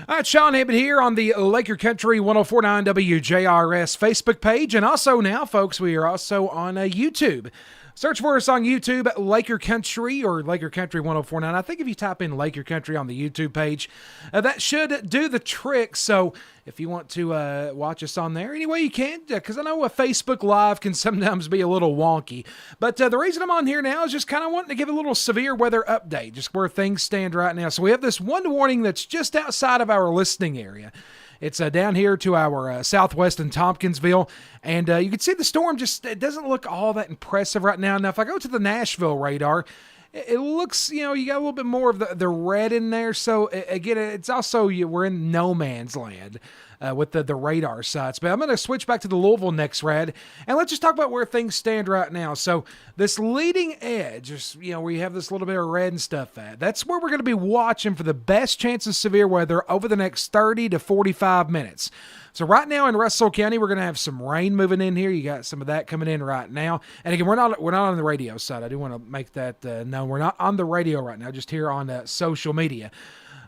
All right, Sean Hibbett here on the Laker Country 1049 WJRS Facebook page. And also now, folks, we are also on YouTube. Search for us on YouTube, Laker Country or Laker Country 1049. I think if you type in Laker Country on the YouTube page, that should do the trick. So if you want to watch us on there, any way you can, because I know a Facebook Live can sometimes be a little wonky. But the reason I'm on here now is just kind of wanting to give a little severe weather update, just where things stand right now. So we have this one warning that's just outside of our listening area. It's down here to our southwest in Tompkinsville, and you can see the storm it doesn't look all that impressive right now. Now, if I go to the Nashville radar, it looks, you got a little bit more of the red in there. So, again, it's also, we're in no man's land with the radar sites. But I'm going to switch back to the Louisville next rad, and let's just talk about where things stand right now. So, this leading edge, where you have this little bit of red and stuff at, that's where we're going to be watching for the best chance of severe weather over the next 30 to 45 minutes. So right now in Russell County, we're going to have some rain moving in here. You got some of that coming in right now. And again, we're not on the radio side. I do want to make that known. We're not on the radio right now, just here on social media.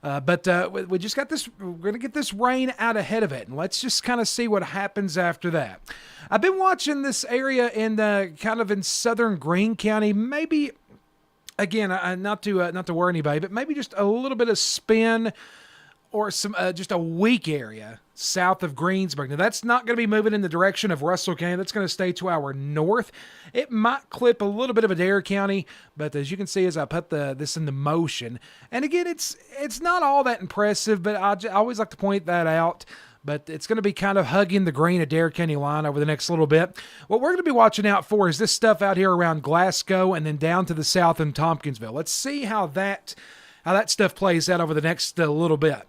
But we just got this. We're going to get this rain out ahead of it, and let's just kind of see what happens after that. I've been watching this area in kind of in southern Greene County. Maybe again, not to worry anybody, but maybe just a little bit of spin or some just a weak area south of Greensburg. Now, that's not going to be moving in the direction of Russell County. That's going to stay to our north. It might clip a little bit of Adair County, but as you can see as I put this into motion, and again, it's not all that impressive, but I always like to point that out. But it's going to be kind of hugging the Greene Adair County line over the next little bit. What we're going to be watching out for is this stuff out here around Glasgow and then down to the south in Tompkinsville. Let's see how that stuff plays out over the next little bit.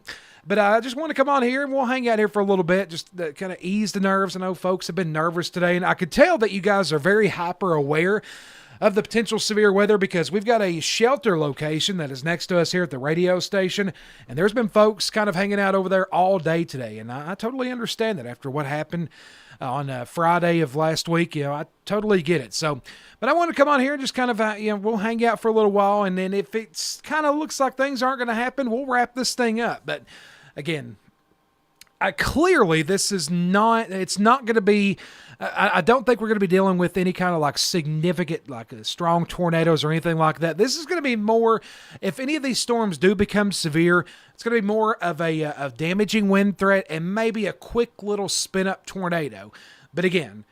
But I just want to come on here and we'll hang out here for a little bit, just to kind of ease the nerves. I know folks have been nervous today, and I could tell that you guys are very hyper aware of the potential severe weather because we've got a shelter location that is next to us here at the radio station, and there's been folks kind of hanging out over there all day today, and I totally understand that after what happened on Friday of last week. I totally get it. So, but I want to come on here and just kind of, we'll hang out for a little while, and then if it's kind of looks like things aren't going to happen, we'll wrap this thing up. But again, clearly this is not, it's not going to be, I don't think we're going to be dealing with any kind of like significant, like strong tornadoes or anything like that. This is going to be more, if any of these storms do become severe, it's going to be more of a damaging wind threat and maybe a quick little spin up tornado. But again,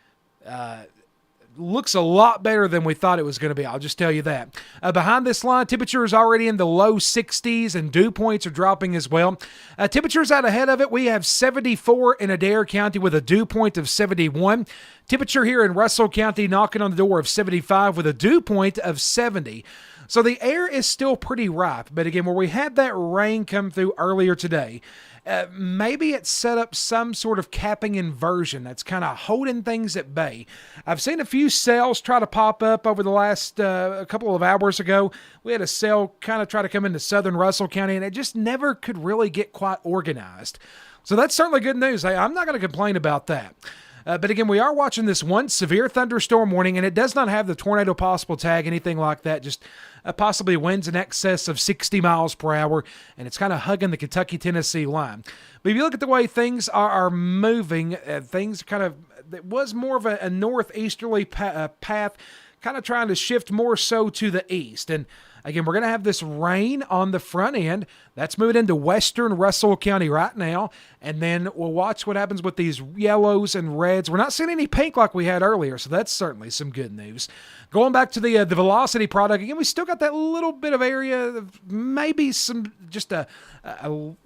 looks a lot better than we thought it was going to be. I'll just tell you that. Behind this line, temperature is already in the low 60s and dew points are dropping as well. Temperatures out ahead of it, we have 74 in Adair County with a dew point of 71. Temperature here in Russell County knocking on the door of 75 with a dew point of 70. So the air is still pretty ripe. But again, where we had that rain come through earlier today, maybe it set up some sort of capping inversion that's kind of holding things at bay. I've seen a few cells try to pop up over the last a couple of hours ago. We had a cell kind of try to come into southern Russell County, and it just never could really get quite organized. So that's certainly good news. I'm not going to complain about that. But again, we are watching this one severe thunderstorm warning, and it does not have the tornado possible tag, anything like that, just possibly winds in excess of 60 miles per hour, and it's kind of hugging the Kentucky-Tennessee line. But if you look at the way things are moving, things kind of, it was more of a northeasterly path, kind of trying to shift more so to the east. And again, we're going to have this rain on the front end. That's moving into western Russell County right now. And then we'll watch what happens with these yellows and reds. We're not seeing any pink like we had earlier, so that's certainly some good news. Going back to the velocity product, again, we still got that little bit of area, maybe some just a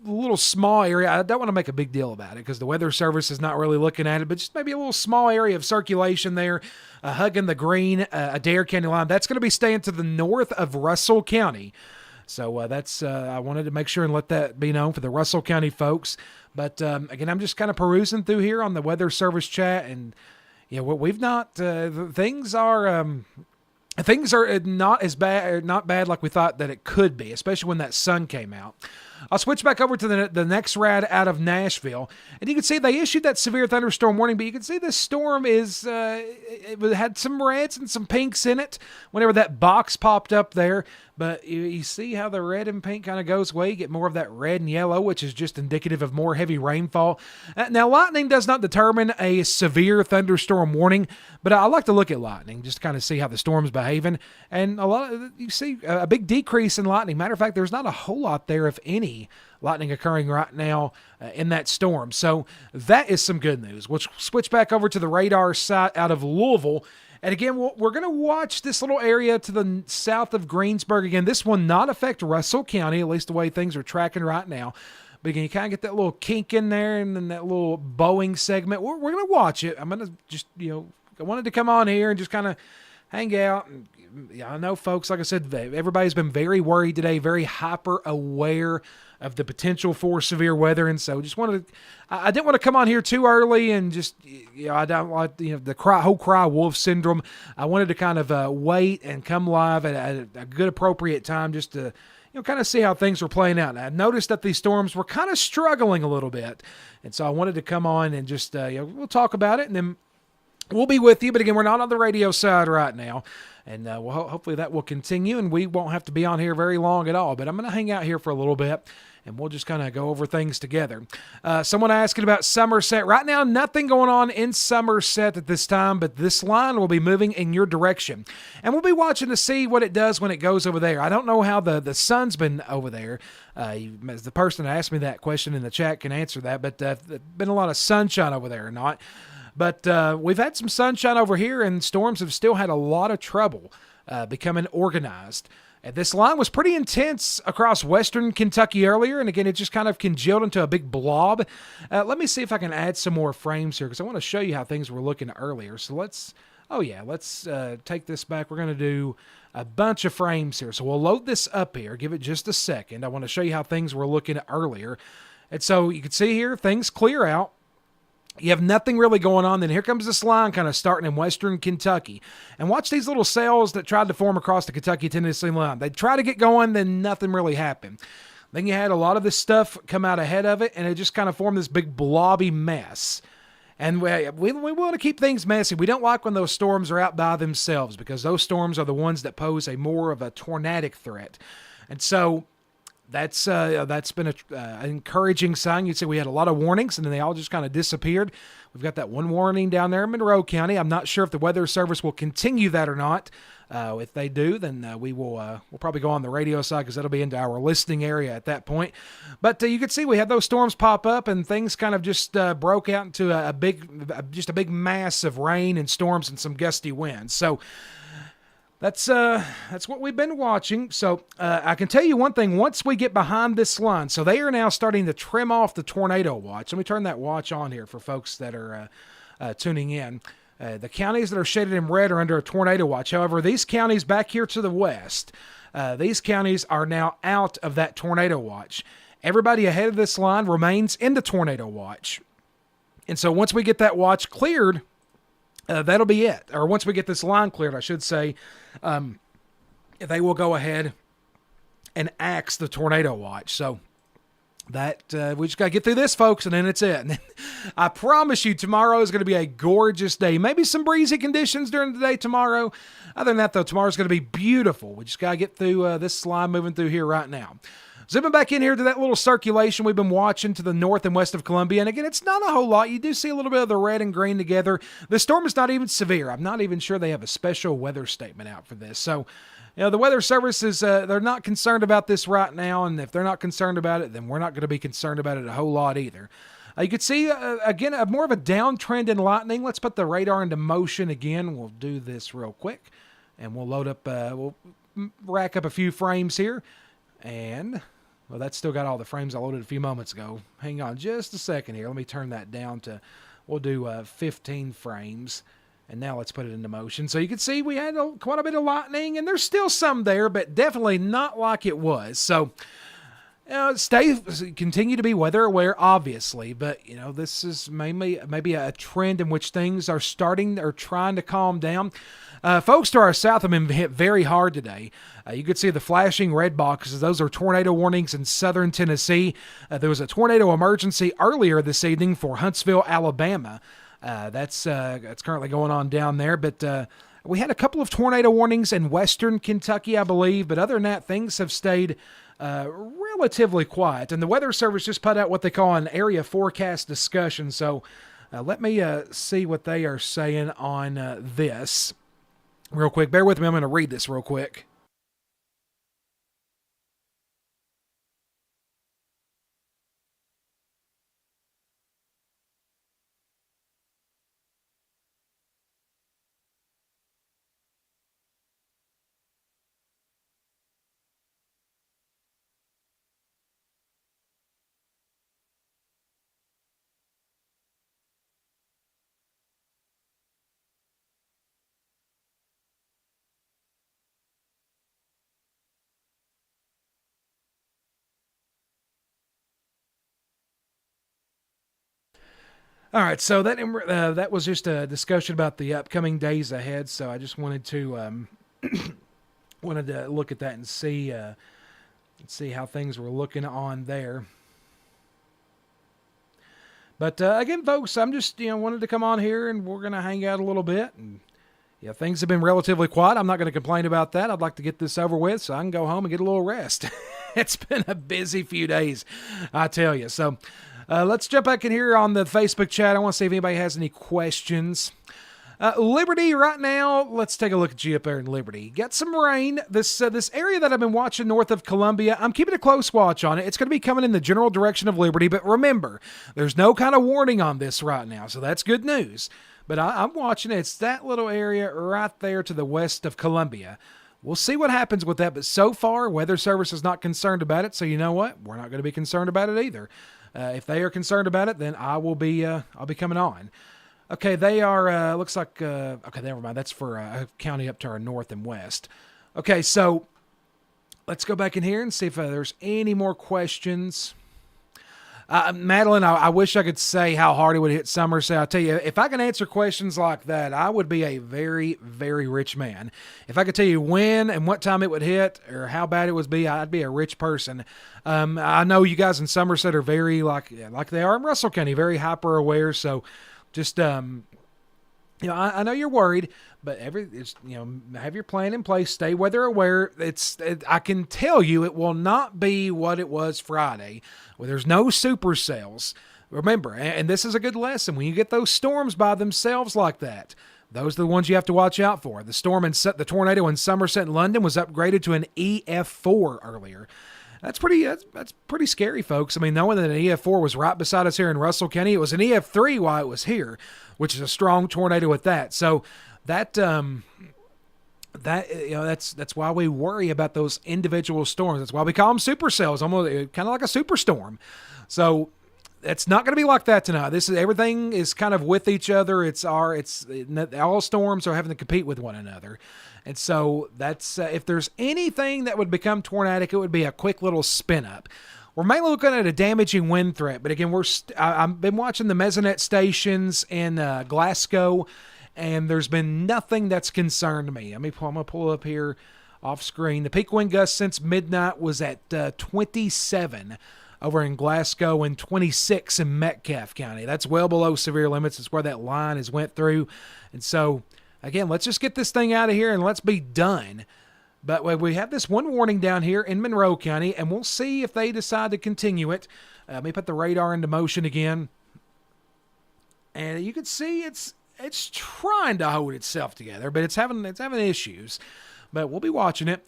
little small area. I don't want to make a big deal about it because the Weather Service is not really looking at it, but just maybe a little small area of circulation there, hugging the Greene Adair County line. That's going to be staying to the north of Russell County. So that's I wanted to make sure and let that be known for the Russell County folks. But again, I'm just kind of perusing through here on the Weather Service chat, and we've not things are not as bad, not bad like we thought that it could be, especially when that sun came out. I'll switch back over to the next rad out of Nashville. And you can see they issued that severe thunderstorm warning, but you can see this storm it had some reds and some pinks in it whenever that box popped up there. But you see how the red and pink kind of goes away. You get more of that red and yellow, which is just indicative of more heavy rainfall. Now, lightning does not determine a severe thunderstorm warning, but I like to look at lightning just to kind of see how the storm's behaving. And you see a big decrease in lightning. Matter of fact, there's not a whole lot there, if any, lightning occurring right now in that storm. So that is some good news. We'll switch back over to the radar site out of Louisville. And again, we're going to watch this little area to the south of Greensburg. Again, this will not affect Russell County, at least the way things are tracking right now. But again, you kind of get that little kink in there and then that little bowing segment. We're going to watch it. I'm going to just, I wanted to come on here and just kind of hang out. And I know, folks, like I said, everybody's been very worried today, very hyper aware of the potential for severe weather, and so I didn't want to come on here too early and just, I don't like the whole cry wolf syndrome. I wanted to kind of wait and come live at a good appropriate time just to kind of see how things were playing out. And I noticed that these storms were kind of struggling a little bit, and so I wanted to come on and just we'll talk about it, and then we'll be with you. But again, we're not on the radio side right now. And hopefully that will continue, and we won't have to be on here very long at all. But I'm going to hang out here for a little bit, and we'll just kind of go over things together. Someone asking about Somerset. Right now, nothing going on in Somerset at this time, but this line will be moving in your direction. And we'll be watching to see what it does when it goes over there. I don't know how the sun's been over there. The person that asked me that question in the chat can answer that, but there's been a lot of sunshine over there or not. But we've had some sunshine over here, and storms have still had a lot of trouble becoming organized. And this line was pretty intense across western Kentucky earlier, and again, it just kind of congealed into a big blob. Let me see if I can add some more frames here, because I want to show you how things were looking earlier. So let's take this back. We're going to do a bunch of frames here. So we'll load this up here. Give it just a second. I want to show you how things were looking earlier. And so you can see here, things clear out. You have nothing really going on. Then here comes this line kind of starting in western Kentucky. And watch these little cells that tried to form across the Kentucky-Tennessee line. They try to get going, then nothing really happened. Then you had a lot of this stuff come out ahead of it, and it just kind of formed this big blobby mess. And we want to keep things messy. We don't like when those storms are out by themselves, because those storms are the ones that pose a more of a tornadic threat. And so that's been an encouraging sign. You'd say we had a lot of warnings, and then they all just kind of disappeared. We've got that one warning down there in Monroe County. I'm not sure if the Weather Service will continue that or not. If they do, then we'll probably go on the radio side, because that'll be into our listening area at that point. But you can see we had those storms pop up, and things kind of just broke out into a big mass of rain and storms and some gusty winds. So that's what we've been watching. So I can tell you one thing. Once we get behind this line, so they are now starting to trim off the tornado watch. Let me turn that watch on here for folks that are tuning in. The counties that are shaded in red are under a tornado watch. However, these counties back here to the west, these counties are now out of that tornado watch. Everybody ahead of this line remains in the tornado watch. And so once we get that watch cleared, that'll be it. Or once we get this line cleared, I should say, they will go ahead and axe the tornado watch. So that we just got to get through this, folks, and then it's it. And then, I promise you, tomorrow is going to be a gorgeous day. Maybe some breezy conditions during the day tomorrow. Other than that, though, tomorrow's going to be beautiful. We just got to get through this line moving through here right now. Zipping back in here to that little circulation we've been watching to the north and west of Columbia. And again, it's not a whole lot. You do see a little bit of the red and green together. The storm is not even severe. I'm not even sure they have a special weather statement out for this. So, the Weather Service is, they're not concerned about this right now. And if they're not concerned about it, then we're not going to be concerned about it a whole lot either. You can see, again, more of a downtrend in lightning. Let's put the radar into motion again. We'll do this real quick. And we'll load up, we'll rack up a few frames here. And well, that's still got all the frames I loaded a few moments ago. Hang on just a second here. Let me turn that down to, we'll do 15 frames. And now let's put it into motion. So you can see we had quite a bit of lightning, and there's still some there, but definitely not like it was. So Continue to be weather aware, obviously, but this is mainly maybe a trend in which things are starting or trying to calm down. Folks to our south have been hit very hard today. You could see the flashing red boxes. Those are tornado warnings in southern Tennessee. There was a tornado emergency earlier this evening for Huntsville, Alabama. That's currently going on down there, but we had a couple of tornado warnings in western Kentucky, I believe, but other than that, things have stayed relatively quiet. And the Weather Service just put out what they call an area forecast discussion. So let me see what they are saying on this real quick. Bear with me. I'm going to read this real quick. All right, so that was just a discussion about the upcoming days ahead. So I just wanted to look at that and see how things were looking on there. But again, folks, I'm just wanted to come on here and we're gonna hang out a little bit. And things have been relatively quiet. I'm not going to complain about that. I'd like to get this over with so I can go home and get a little rest. It's been a busy few days, I tell you. So let's jump back in here on the Facebook chat. I want to see if anybody has any questions. Liberty right now, let's take a look at you up there in Liberty. Got some rain. This area that I've been watching north of Columbia, I'm keeping a close watch on it. It's going to be coming in the general direction of Liberty, but remember, there's no kind of warning on this right now, so that's good news. But I'm watching it. It's that little area right there to the west of Columbia. We'll see what happens with that, but so far, Weather Service is not concerned about it, so you know what? We're not going to be concerned about it either. If they are concerned about it, then I'll be coming on. Okay, they are, looks like, okay, never mind. That's for a county up to our north and west. Okay, so let's go back in here and see if there's any more questions. Madeline, I wish I could say how hard it would hit Somerset. I'll tell you, if I can answer questions like that, I would be a very, very rich man. If I could tell you when and what time it would hit or how bad it would be, I'd be a rich person. I know you guys in Somerset are very, like they are in Russell County, very hyper aware. So just, I know you're worried, but have your plan in place. Stay weather aware. I can tell you, it will not be what it was Friday, where there's no supercells. Remember, and this is a good lesson. When you get those storms by themselves like that, those are the ones you have to watch out for. The tornado in Somerset and London was upgraded to an EF4 earlier. That's pretty scary, folks. I mean, knowing that an EF4 was right beside us here in Russell County, it was an EF3 while it was here, which is a strong tornado at that. So that's why we worry about those individual storms. That's why we call them supercells, almost kind of like a superstorm. So it's not going to be like that tonight. Everything is kind of with each other. All storms are having to compete with one another. And so that's if there's anything that would become tornadic, it would be a quick little spin up. We're mainly looking at a damaging wind threat, but again, I've been watching the Mesonet stations in Glasgow, and there's been nothing that's concerned me. I'm going to pull up here off screen. The peak wind gust since midnight was at 27 over in Glasgow and 26 in Metcalfe County. That's well below severe limits. It's where that line has went through. And so, again, let's just get this thing out of here and let's be done. But we have this one warning down here in Monroe County, and we'll see if they decide to continue it. Let me put the radar into motion again. And you can see it's trying to hold itself together, but it's having issues. But we'll be watching it.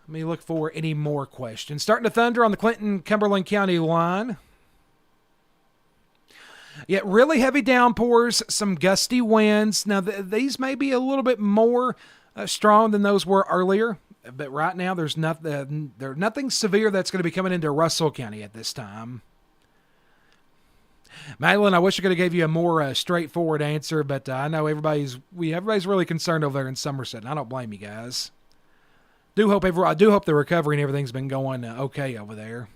Let me look for any more questions. Starting to thunder on the Clinton-Cumberland County line. Yeah, really heavy downpours, some gusty winds. Now, these may be a little bit more strong than those were earlier, but right now there's nothing severe that's going to be coming into Russell County at this time. Madeline, I wish I could have gave you a more straightforward answer, but I know everybody's really concerned over there in Somerset, and I don't blame you guys. I do hope the recovery and everything's been going okay over there.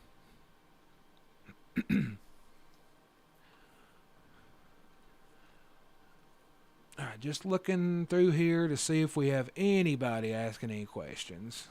All right, just looking through here to see if we have anybody asking any questions.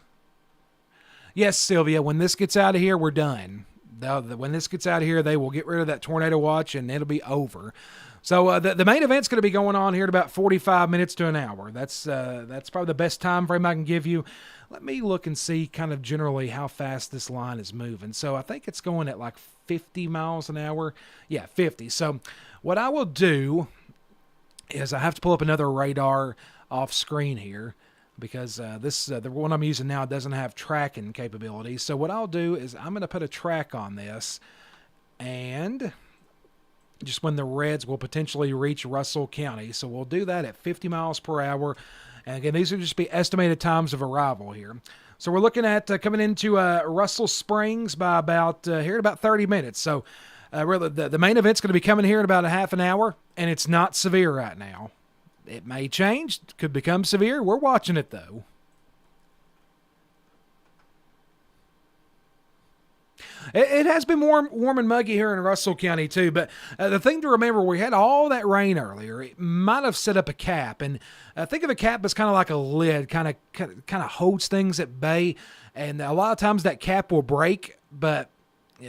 Yes, Sylvia, when this gets out of here, we're done. When this gets out of here, they will get rid of that tornado watch and it'll be over. So the main event's going to be going on here in about 45 minutes to an hour. That's probably the best time frame I can give you. Let me look and see kind of generally how fast this line is moving. So I think it's going at like 50 miles an hour. Yeah, 50. So what I will do is I have to pull up another radar off screen here because the one I'm using now doesn't have tracking capabilities. So what I'll do is I'm going to put a track on this, and just when the reds will potentially reach Russell County. So we'll do that at 50 miles per hour. And again, these will just be estimated times of arrival here. So we're looking at coming into Russell Springs by about here in about 30 minutes. So really, the main event's going to be coming here in about a half an hour, and it's not severe right now. It may change, could become severe. We're watching it, though. It has been warm and muggy here in Russell County, too. But the thing to remember, we had all that rain earlier. It might have set up a cap. And think of a cap as kind of like a lid, kind of holds things at bay. And a lot of times that cap will break, but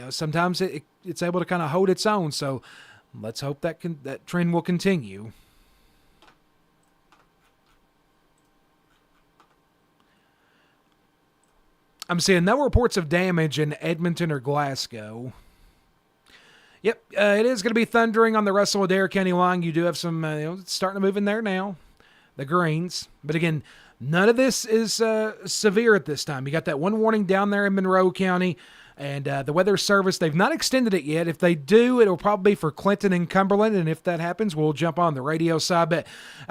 sometimes it's able to kind of hold its own. So let's hope that trend will continue. I'm seeing no reports of damage in Edmonton or Glasgow. Yep, it is going to be thundering on the Russell-Adair County line. You do have some, it's starting to move in there now, the greens. But again, none of this is severe at this time. You got that one warning down there in Monroe County. And the Weather Service, they've not extended it yet. If they do, it'll probably be for Clinton and Cumberland. And if that happens, we'll jump on the radio side. But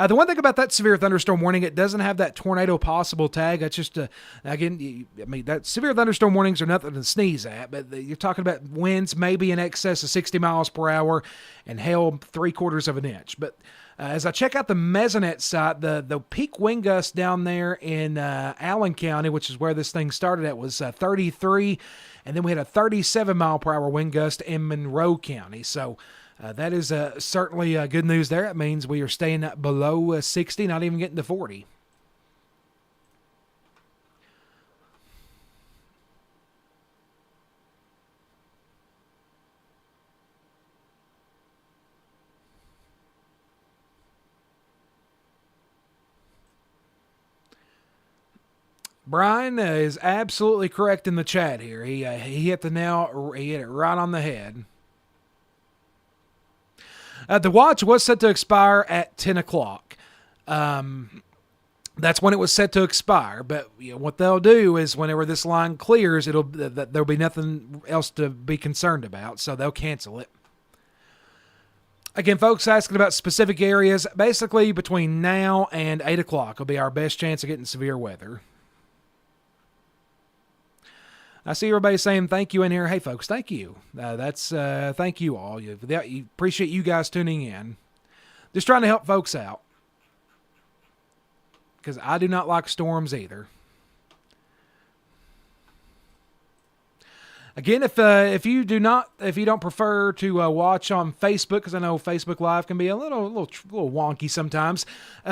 the one thing about that severe thunderstorm warning, it doesn't have that tornado possible tag. That's just, again, that severe thunderstorm warnings are nothing to sneeze at. But you're talking about winds maybe in excess of 60 miles per hour and hail 3/4 of an inch. But as I check out the Mesonet site, the peak wind gust down there in Allen County, which is where this thing started at, was 33. And then we had a 37 mile per hour wind gust in Monroe County. So that is certainly good news there. It means we are staying below 60, not even getting to 40. Brian is absolutely correct in the chat here. He hit the nail. He hit it right on the head. The watch was set to expire at 10 o'clock. That's when it was set to expire. But what they'll do is whenever this line clears, there'll be nothing else to be concerned about. So they'll cancel it. Again, folks asking about specific areas. Basically, between now and 8 o'clock will be our best chance of getting severe weather. I see everybody saying thank you in here. Hey, folks, thank you. Thank you all. You appreciate you guys tuning in. Just trying to help folks out because I do not like storms either. Again, if you don't prefer to watch on Facebook, because I know Facebook Live can be a little wonky sometimes,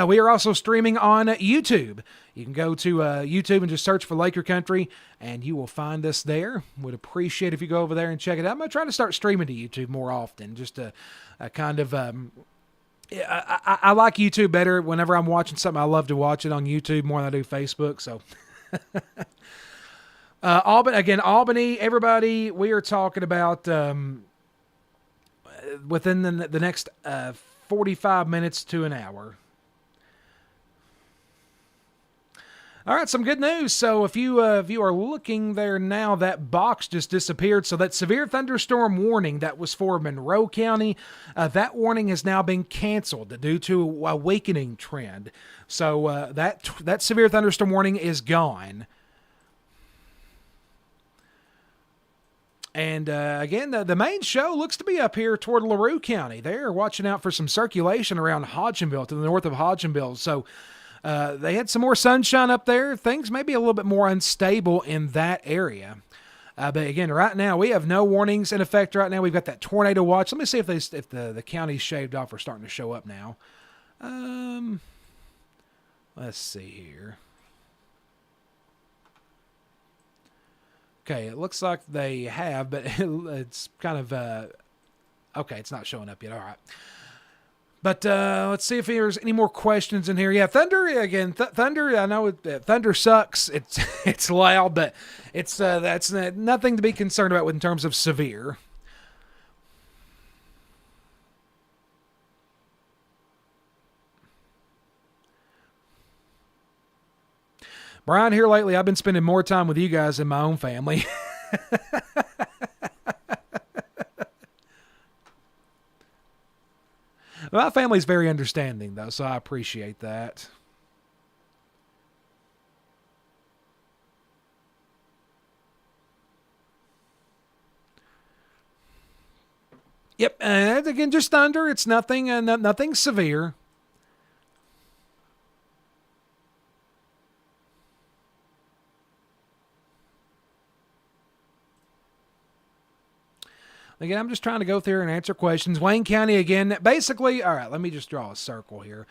we are also streaming on YouTube. You can go to YouTube and just search for Laker Country, and you will find us there. Would appreciate if you go over there and check it out. I'm going to try to start streaming to YouTube more often, just to kind of. I like YouTube better. Whenever I'm watching something, I love to watch it on YouTube more than I do Facebook. So. Albany, everybody, we are talking about within the next 45 minutes to an hour. All right, some good news. So if you are looking there now, that box just disappeared. So that severe thunderstorm warning that was for Monroe County, that warning has now been canceled due to a weakening trend. So that severe thunderstorm warning is gone. And again, the main show looks to be up here toward LaRue County. They're watching out for some circulation around Hodgenville, to the north of Hodgenville. So They had some more sunshine up there. Things may be a little bit more unstable in that area. But again, right now we have no warnings in effect. Right now we've got that tornado watch. Let me see if the counties shaved off are starting to show up now. Let's see here. Okay, it looks like they have, but it's kind of okay. It's not showing up yet. All right. But let's see if there's any more questions in here. Yeah, thunder again. Thunder. I know thunder sucks. It's loud, but that's nothing to be concerned about in terms of severe. Brian, here lately, I've been spending more time with you guys than my own family. My family's very understanding, though, so I appreciate that. Yep, and again, just thunder. It's nothing, nothing severe. Again, I'm just trying to go through and answer questions. Wayne County, again, basically, all right, let me just draw a circle here.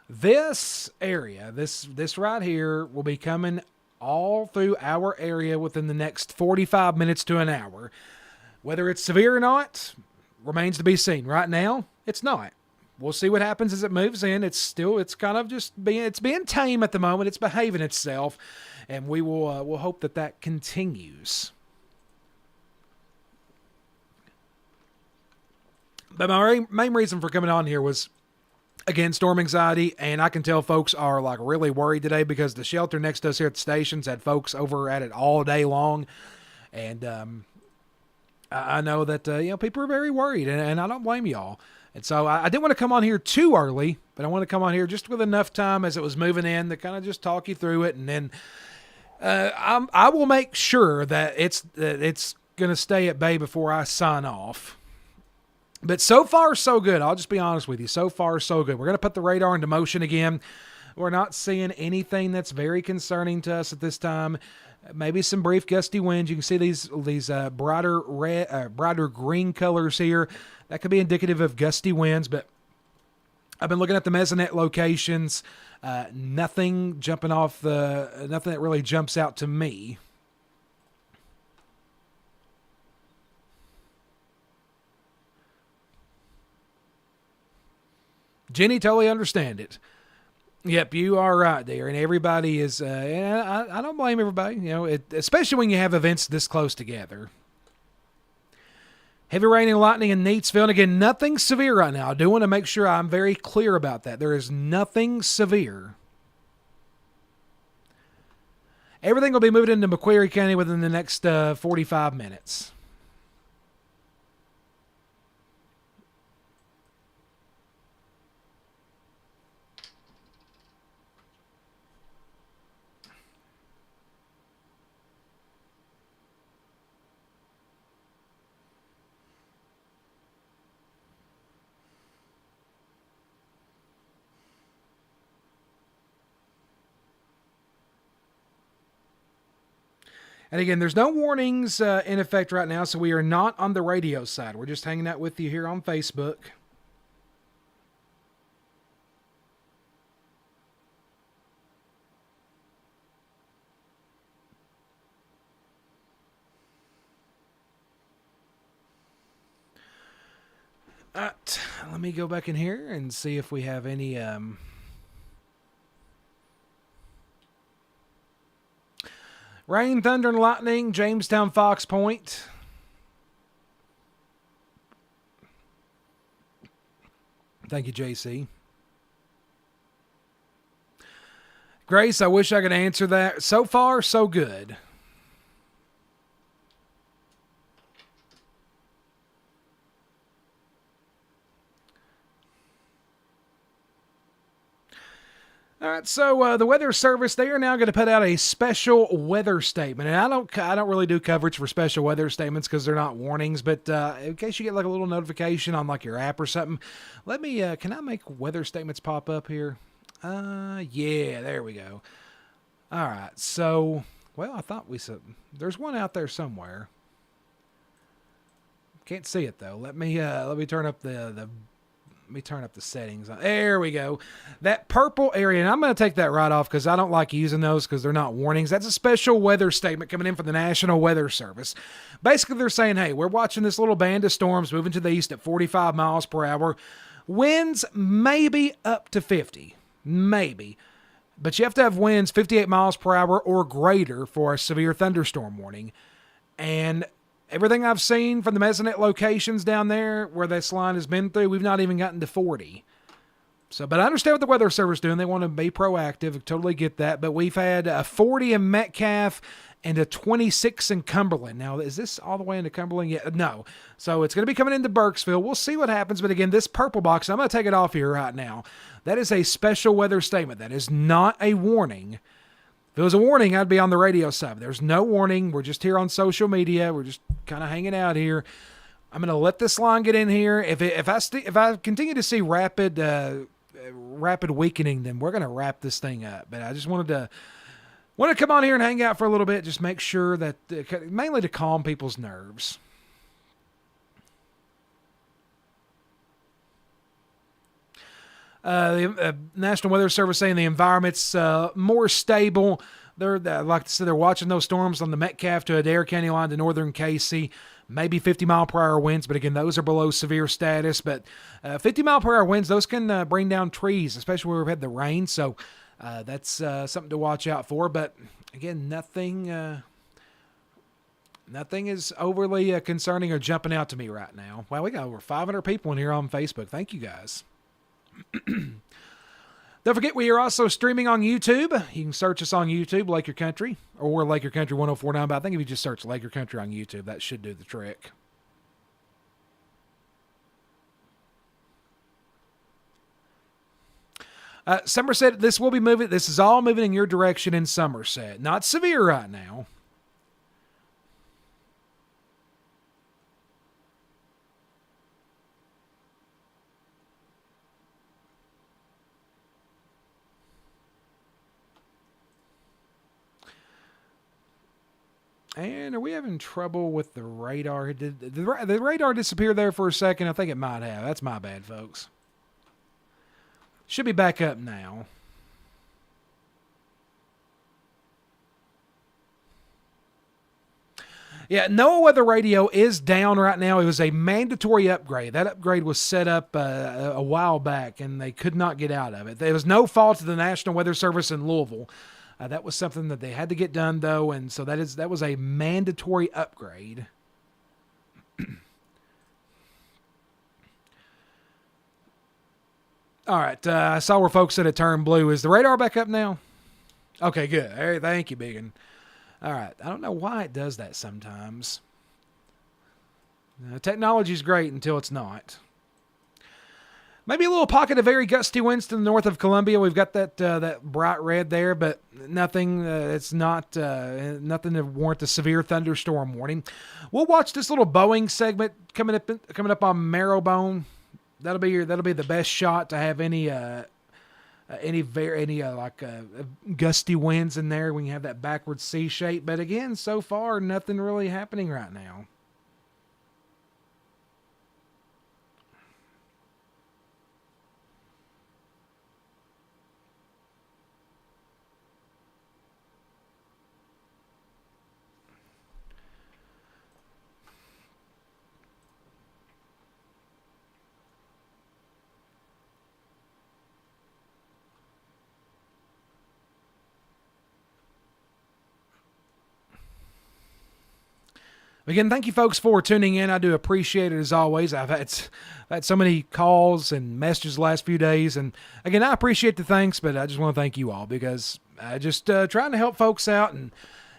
This area, this right here, will be coming all through our area within the next 45 minutes to an hour. Whether it's severe or not remains to be seen. Right now, it's not. We'll see what happens as it moves in. It's kind of just being tame at the moment. It's behaving itself, and we'll hope that continues. But my main reason for coming on here was, again, storm anxiety, and I can tell folks are like really worried today because the shelter next to us here at the stations had folks over at it all day long, and I know that people are very worried, and I don't blame y'all. And so I didn't want to come on here too early, but I want to come on here just with enough time as it was moving in to kind of just talk you through it, and then I will make sure that it's going to stay at bay before I sign off. But so far, so good. I'll just be honest with you. So far, so good. We're going to put the radar into motion again. We're not seeing anything that's very concerning to us at this time. Maybe some brief gusty winds. You can see these brighter red, brighter green colors here. That could be indicative of gusty winds. But I've been looking at the Mesonet locations. Nothing that really jumps out to me. Jenny, totally understand it. Yep, you are right there, and everybody is. I don't blame everybody. Especially when you have events this close together. Heavy rain and lightning in Neatsville, and again, nothing severe right now. I do want to make sure I'm very clear about that. There is nothing severe. Everything will be moving into Macquarie County within the next 45 minutes. And again, there's no warnings in effect right now, so we are not on the radio side. We're just hanging out with you here on Facebook. All right, let me go back in here and see if we have any... Rain, thunder, and lightning, Jamestown, Fox Point. Thank you, JC. Grace, I wish I could answer that. So far, so good. All right, so the Weather Service, they are now going to put out a special weather statement. And I don't really do coverage for special weather statements because they're not warnings. But in case you get like a little notification on like your app or something, let me, can I make weather statements pop up here? Yeah, there we go. All right, so, well, I thought we said there's one out there somewhere. Can't see it though. Let me turn up the let me turn up the settings. There we go. That purple area, and I'm going to take that right off because I don't like using those because they're not warnings. That's a special weather statement coming in from the National Weather Service. Basically, they're saying, hey, we're watching this little band of storms moving to the east at 45 miles per hour. Winds maybe up to 50. Maybe. But you have to have winds 58 miles per hour or greater for a severe thunderstorm warning. And everything I've seen from the Mesonet locations down there where this line has been through, we've not even gotten to 40. So, but I understand what the Weather Service is doing. They want to be proactive. I totally get that. But we've had a 40 in Metcalf and a 26 in Cumberland. Now, is this all the way into Cumberland? Yeah, no. So it's going to be coming into Burkesville. We'll see what happens. But again, this purple box, I'm going to take it off here right now. That is a special weather statement. That is not a warning. If it was a warning, I'd be on the radio side. There's no warning. We're just here on social media. We're just kind of hanging out here. I'm going to let this line get in here. If I continue to see rapid weakening, then we're going to wrap this thing up. But I just wanted to come on here and hang out for a little bit, just make sure that mainly to calm people's nerves. The National Weather Service saying the environment's more stable. They're like I said, they're watching those storms on the Metcalf to Adair County line to northern Casey. Maybe 50 mile per hour winds, but again, those are below severe status. But 50 mile per hour winds, those can bring down trees, especially where we've had the rain. So that's something to watch out for. But again, nothing is overly concerning or jumping out to me right now. Wow, we got over 500 people in here on Facebook. Thank you guys. Don't forget, we are also streaming on YouTube. You can search us on YouTube, Lake Your Country, or Lake Your Country 1049. But I think if you just search Lake Your Country on YouTube, that should do the trick. Somerset, this will be moving. This is all moving in your direction in Somerset. Not severe right now. And are we having trouble with the radar? Did the radar disappear there for a second? I think it might have. That's my bad, folks. Should be back up now. Yeah, NOAA Weather Radio is down right now. It was a mandatory upgrade. That upgrade was set up a while back, and they could not get out of it. There was no fault of the National Weather Service in Louisville. That was something that they had to get done, though, and so that was a mandatory upgrade. All right, I saw where folks said it turned blue. Is the radar back up now? Okay, good. All right, thank you, Biggin. All right, I don't know why it does that sometimes. Technology's great until it's not. Maybe a little pocket of very gusty winds to the north of Columbia. We've got that bright red there, but nothing. It's not nothing to warrant a severe thunderstorm warning. We'll watch this little Boeing segment coming up on Marrowbone. That'll be the best shot to have any gusty winds in there. We can have that backward C shape. But again, so far nothing really happening right now. Again, thank you folks for tuning in. I do appreciate it as always. I've had so many calls and messages the last few days. And again, I appreciate the thanks, but I just want to thank you all because I just trying to help folks out. And,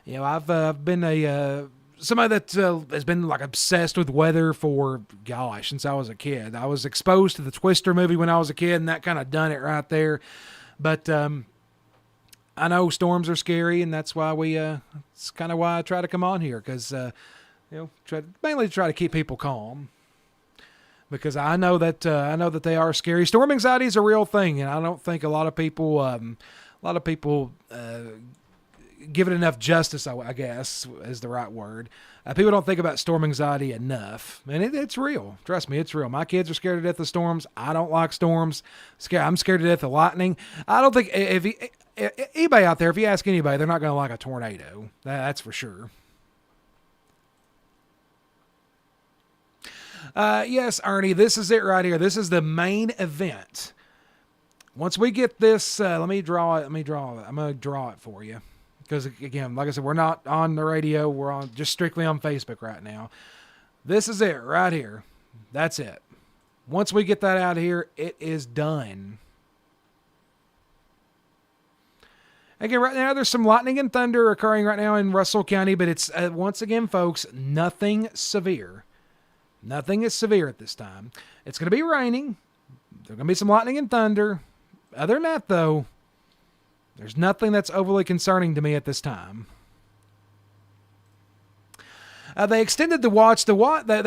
you know, I've been somebody that has been like obsessed with weather for, gosh, since I was a kid. I was exposed to the Twister movie when I was a kid, and that kind of done it right there. But I know storms are scary, and that's why it's kind of why I try to come on here because, mainly try to keep people calm. because I know that they are scary. Storm anxiety is a real thing, and I don't think a lot of people give it enough justice, I guess is the right word. People don't think about storm anxiety enough, and it's real. Trust me, it's real. My kids are scared to death of storms. I don't like storms. I'm scared to death of lightning. I don't think if anybody out there, if you ask anybody, they're not going to like a tornado. That's for sure. Yes, Ernie, this is it right here. This is the main event. Once we get this, let me draw it. I'm going to draw it for you. Because, again, like I said, we're not on the radio. We're on just strictly on Facebook right now. This is it right here. That's it. Once we get that out of here, it is done. Again, right now, there's some lightning and thunder occurring right now in Russell County, but it's, once again, folks, nothing severe. Nothing is severe at this time. It's going to be raining. There's going to be some lightning and thunder. Other than that, though, there's nothing that's overly concerning to me at this time. They extended the watch. They wanted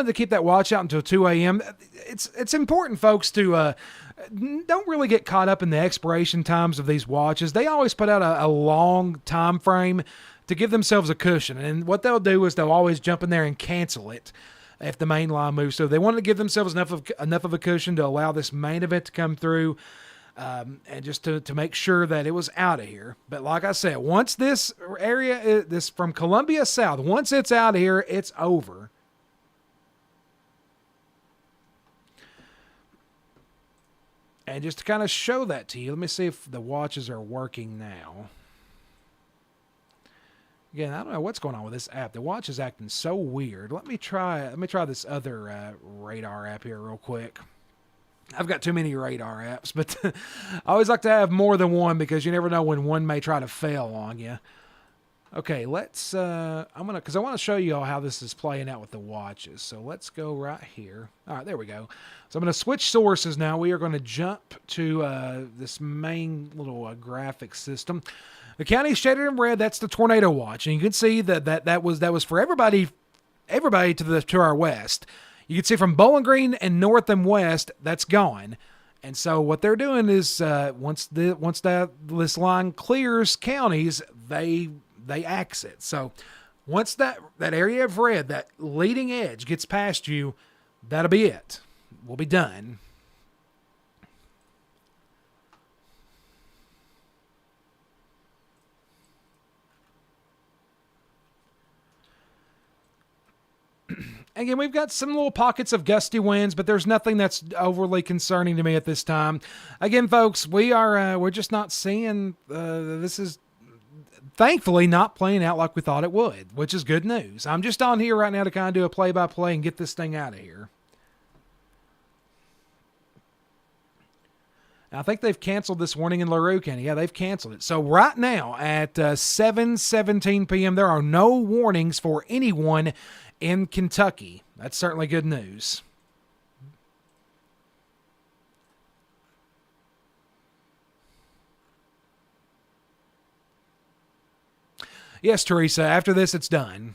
to keep that watch out until 2 a.m. It's important, folks, to don't really get caught up in the expiration times of these watches. They always put out a long time frame to give themselves a cushion, and what they'll do is they'll always jump in there and cancel it if the main line moves. So they wanted to give themselves enough of a cushion to allow this main event to come through. And just to make sure that it was out of here. But like I said, once this area, this from Columbia South, once it's out of here, it's over. And just to kind of show that to you, let me see if the watches are working now. Again, I don't know what's going on with this app. The watch is acting so weird. Let me try this other radar app here real quick. I've got too many radar apps, but I always like to have more than one because you never know when one may try to fail on you. Okay, let's, because I want to show you all how this is playing out with the watches. So let's go right here. All right, there we go. So I'm going to switch sources now. We are going to jump to this main little graphic system. The county shaded in red, that's the tornado watch. And you can see that was for everybody to our west. You can see from Bowling Green and north and west, that's gone. And so what they're doing is once this line clears counties, they axe it. So once that area of red, that leading edge gets past you, that'll be it. We'll be done. Again, we've got some little pockets of gusty winds, but there's nothing that's overly concerning to me at this time. Again, folks, we're just not seeing, this is thankfully not playing out like we thought it would, which is good news. I'm just on here right now to kind of do a play-by-play and get this thing out of here. I think they've canceled this warning in LaRue County. Yeah, they've canceled it. So right now at 7:17 p.m., there are no warnings for anyone in Kentucky. That's certainly good news. Yes, Teresa, after this, it's done.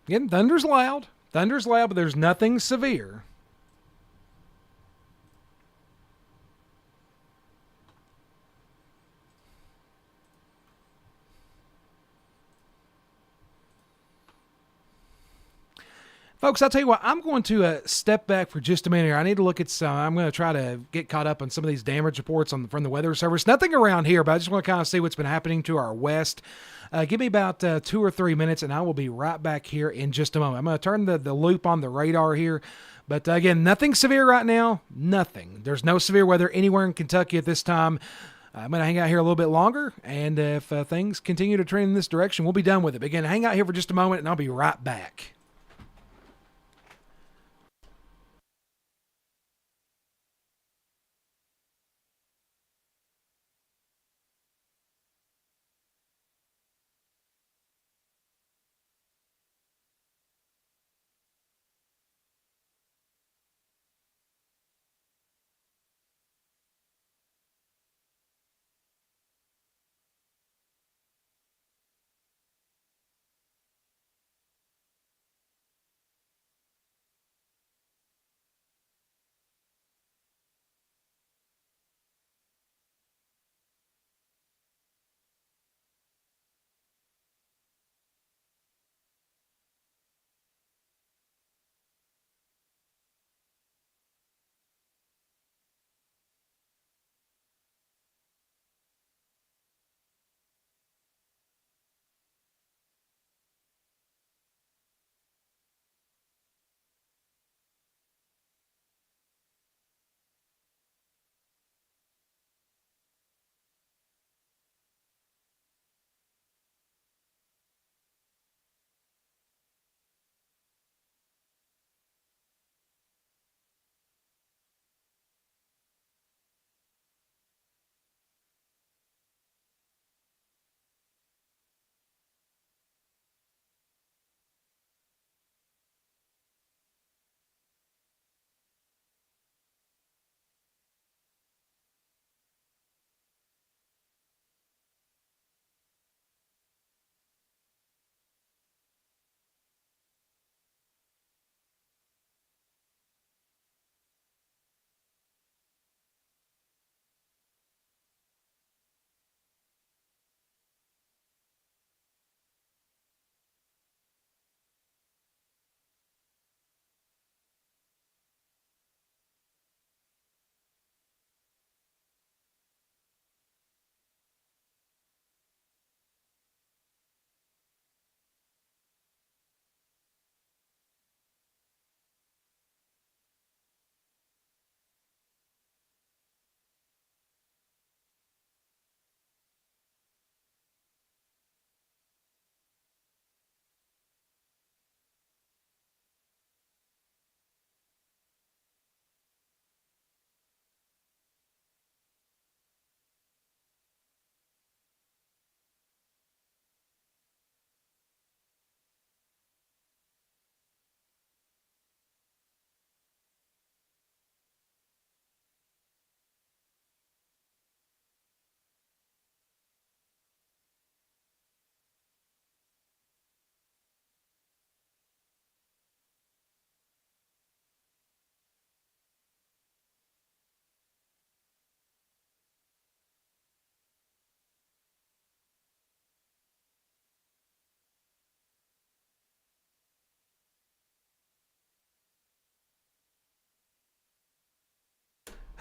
Again, thunder's loud. Thunder's loud, but there's nothing severe. Folks, I'll tell you what, I'm going to step back for just a minute here. I need to look at some. I'm going to try to get caught up on some of these damage reports from the Weather Service. Nothing around here, but I just want to kind of see what's been happening to our west. Give me about 2 or 3 minutes, and I will be right back here in just a moment. I'm going to turn the loop on the radar here. But again, nothing severe right now. Nothing. There's no severe weather anywhere in Kentucky at this time. I'm going to hang out here a little bit longer, and if things continue to trend in this direction, we'll be done with it. But again, hang out here for just a moment, and I'll be right back.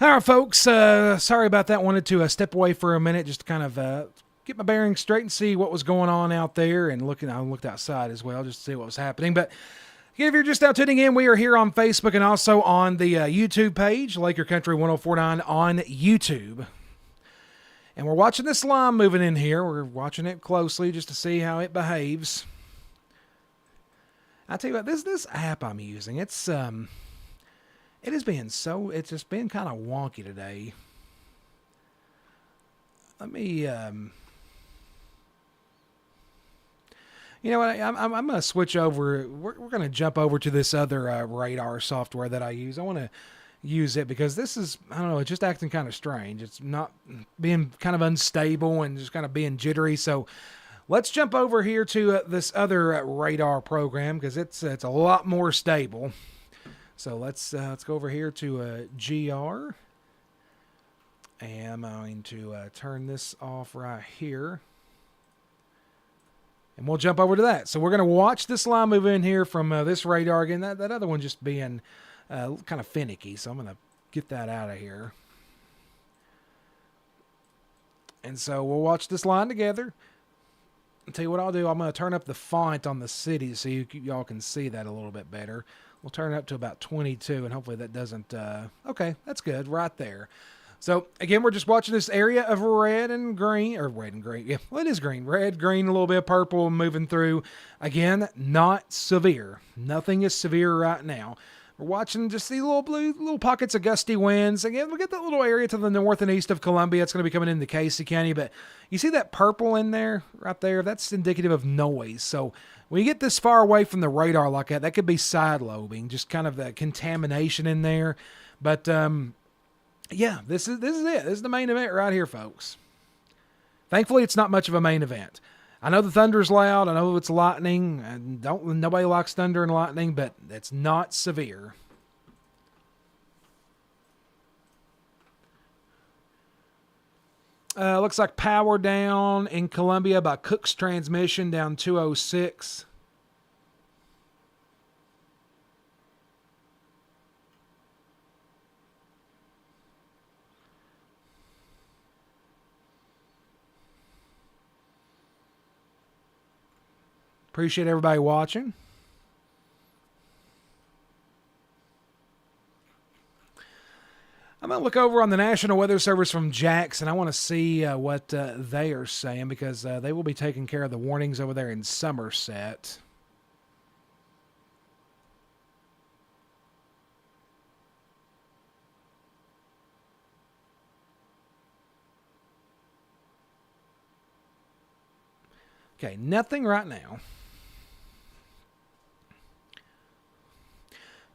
All right, folks. Sorry about that. Wanted to step away for a minute just to kind of get my bearings straight and see what was going on out there. And I looked outside as well just to see what was happening. But if you're just now tuning in, we are here on Facebook and also on the YouTube page, Laker Country 1049 on YouTube. And we're watching this slime moving in here. We're watching it closely just to see how it behaves. I tell you what, this app I'm using, it's just been kind of wonky today. Let me, you know what, I'm going to switch over. We're going to jump over to this other radar software that I use. I want to use it because this is, I don't know, it's just acting kind of strange. It's not being kind of unstable and just kind of being jittery. So let's jump over here to this other radar program because it's a lot more stable. So let's go over here to GR, and I'm going to turn this off right here, and we'll jump over to that. So we're going to watch this line move in here from this radar again. That other one just being kind of finicky, so I'm going to get that out of here. And so we'll watch this line together. I'll tell you what I'll do. I'm going to turn up the font on the city so y'all can see that a little bit better. We'll turn it up to about 22, and hopefully that doesn't... okay, that's good right there. So, again, we're just watching this area of red and green. Yeah, well, it is green. Red, green, a little bit of purple moving through. Again, not severe. Nothing is severe right now. We're watching just the little pockets of gusty winds. Again, we get that little area to the north and east of Columbia. It's going to be coming into Casey County, but you see that purple in there, right there? That's indicative of noise. So when you get this far away from the radar like that could be side lobing, just kind of the contamination in there. But yeah, this is it. This is the main event right here, folks. Thankfully, it's not much of a main event. I know the thunder's loud. I know it's lightning. And nobody likes thunder and lightning, but it's not severe. Looks like power down in Columbia by Cook's Transmission down 206. Appreciate everybody watching. I'm going to look over on the National Weather Service from Jackson. I want to see what they are saying because they will be taking care of the warnings over there in Somerset. Okay, nothing right now.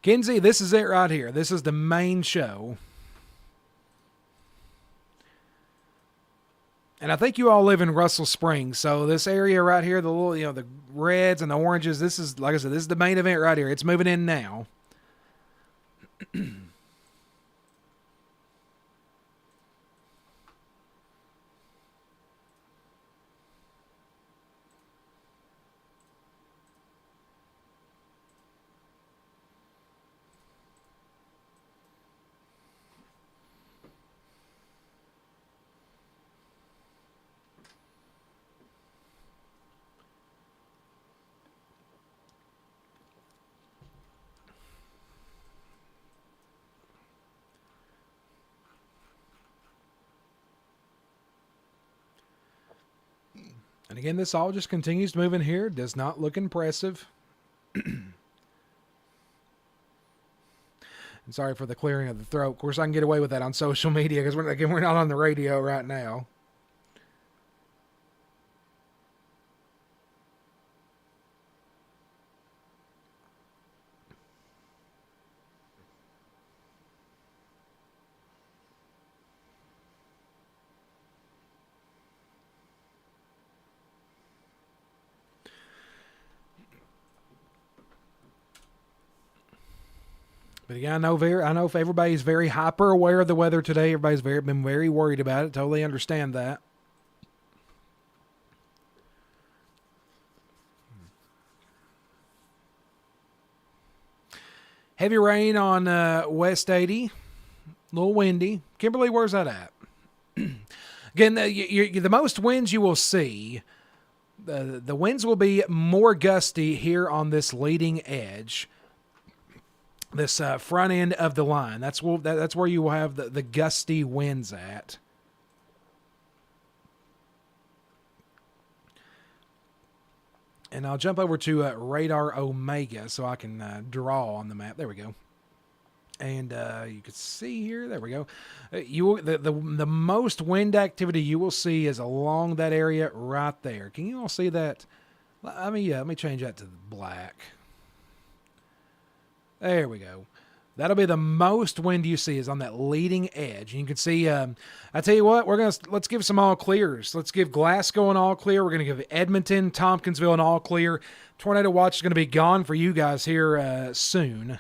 Kenzie, this is it right here. This is the main show. And I think you all live in Russell Springs. So this area right here, the little, the reds and the oranges, this is, like I said, this is the main event right here. It's moving in now. And again, this all just continues to move in here. Does not look impressive. And sorry for the clearing of the throat. Of course, I can get away with that on social media because we're not on the radio right now. But yeah, I know if everybody's very hyper aware of the weather today. Everybody's been very worried about it. Totally understand that. Heavy rain on West 80 A little windy. Kimberly, where's that at? Again, the most winds you will see, the winds will be more gusty here on this leading edge, this front end of the line. That's where you will have the gusty winds at. And I'll jump over to Radar Omega so I can draw on the map. There we go. And you can see here, there we go. The most wind activity you will see is along that area right there. Can you all see that? Let me change that to black. There we go. That'll be the most wind you see is on that leading edge. And you can see, I tell you what, let's give some all clears. Let's give Glasgow an all clear. We're going to give Edmonton, Tompkinsville an all clear. Tornado watch is going to be gone for you guys here soon.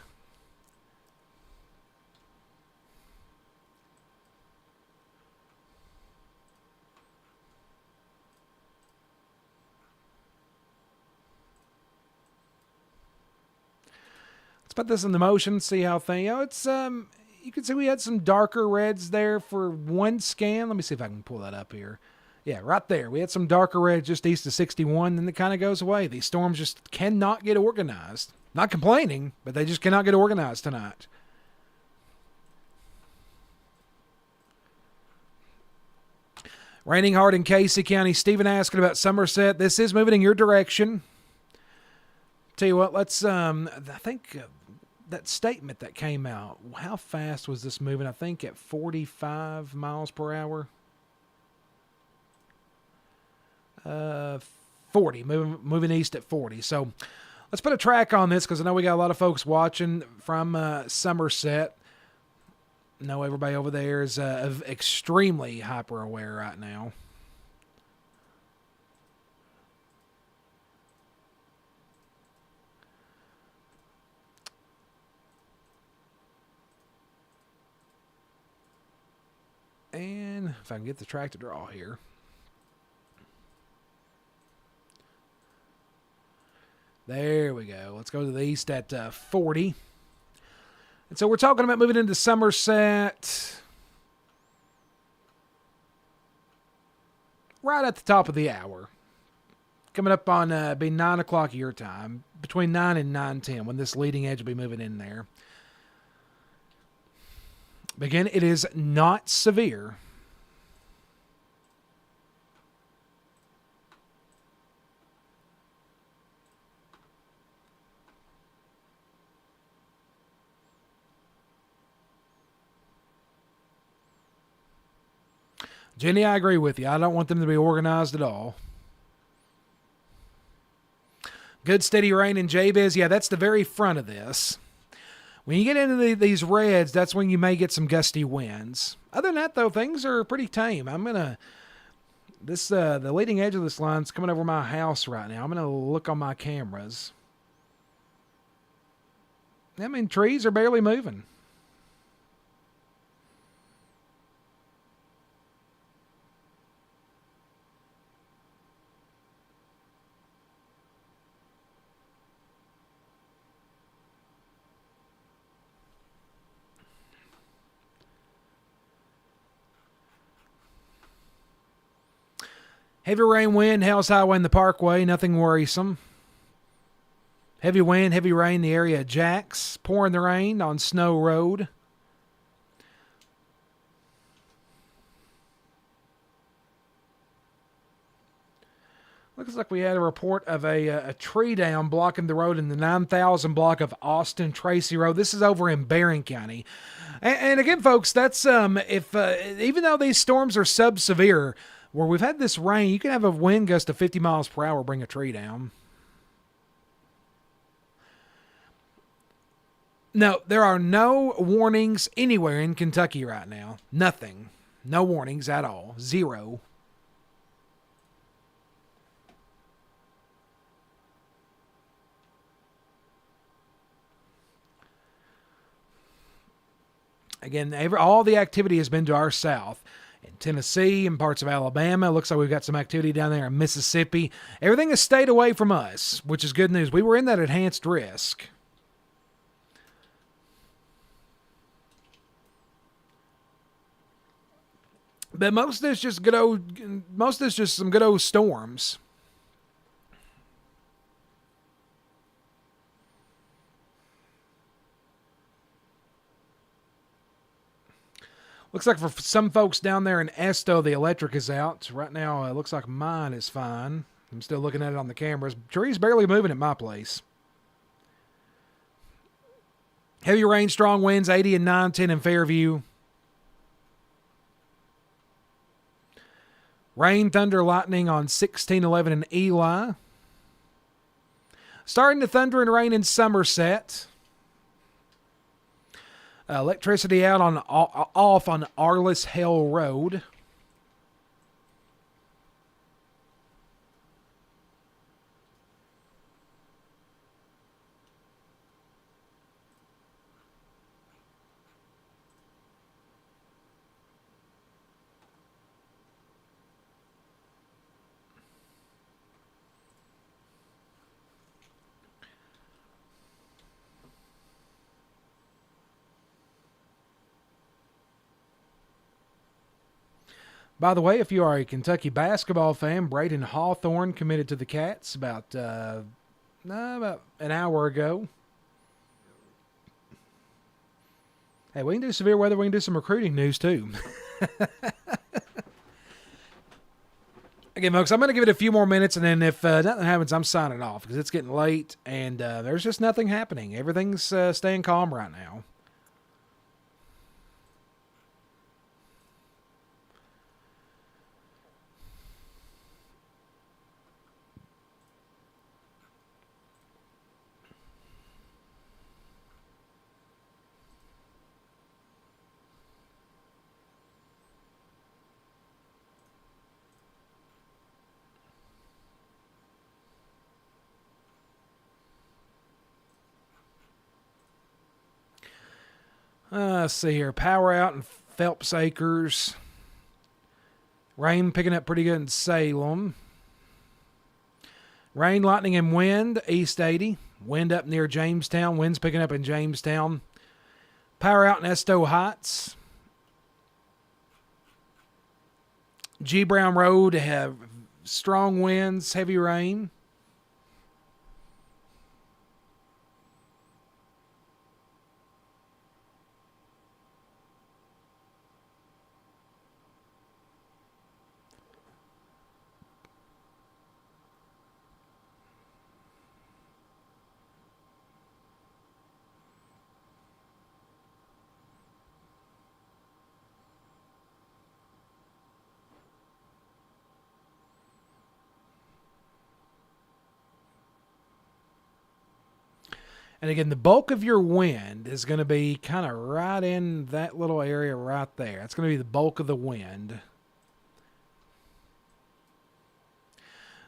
Let's put this in the motion, see how it's you can see we had some darker reds there for one scan. Let me see if I can pull that up here. Yeah, right there. We had some darker reds just east of 61, then it kind of goes away. These storms just cannot get organized. Not complaining, but they just cannot get organized tonight. Raining hard in Casey County. Stephen asking about Somerset. This is moving in your direction. Tell you what, let's I think that statement that came out, how fast was this moving? I think at 45 miles per hour. 40, moving east at 40. So let's put a track on this because I know we got a lot of folks watching from Somerset. I know everybody over there is extremely hyper aware right now. And if I can get the track to draw here. There we go. Let's go to the east at 40. And so we're talking about moving into Somerset right at the top of the hour. Coming up on be 9 o'clock your time, between 9 and 9:10 when this leading edge will be moving in there. Again, it is not severe. Jenny, I agree with you. I don't want them to be organized at all. Good steady rain in Jabez. Yeah, that's the very front of this. When you get into these reds, that's when you may get some gusty winds. Other than that, though, things are pretty tame. The leading edge of this line is coming over my house right now. I'm gonna look on my cameras. I mean, trees are barely moving. Heavy rain, wind, Hell's Highway in the Parkway, nothing worrisome. Heavy wind, heavy rain, the area of Jacks. Pouring the rain on Snow Road. Looks like we had a report of a tree down blocking the road in the 9,000 block of Austin Tracy Road. This is over in Barron County. And again, folks, that's even though these storms are sub-severe, where we've had this rain, you can have a wind gust of 50 miles per hour bring a tree down. No, there are no warnings anywhere in Kentucky right now. Nothing. No warnings at all. Zero. Again, all the activity has been to our south. In Tennessee and parts of Alabama. It looks like we've got some activity down there in Mississippi. Everything has stayed away from us, which is good news. We were in that enhanced risk. But most of this just good old, most of this just some good old storms. Looks like for some folks down there in Esto, the electric is out. Right now, it looks like mine is fine. I'm still looking at it on the cameras. Trees barely moving at my place. Heavy rain, strong winds, 80 and 910 in Fairview. Rain, thunder, lightning on 1611 in Ely. Starting to thunder and rain in Somerset. Electricity out on off on Arliss Hale Road. By the way, if you are a Kentucky basketball fan, Braden Hawthorne committed to the Cats about an hour ago. Hey, we can do severe weather. We can do some recruiting news, too. Again, folks, I'm going to give it a few more minutes, and then if nothing happens, I'm signing off because it's getting late, and there's just nothing happening. Everything's staying calm right now. Let's see here. Power out in Phelps Acres. Rain picking up pretty good in Salem. Rain, lightning, and wind, East 80. Wind up near Jamestown. Wind's picking up in Jamestown. Power out in Esto Heights. G. Brown Road have strong winds, heavy rain. And again, the bulk of your wind is going to be kind of right in that little area right there. That's going to be the bulk of the wind.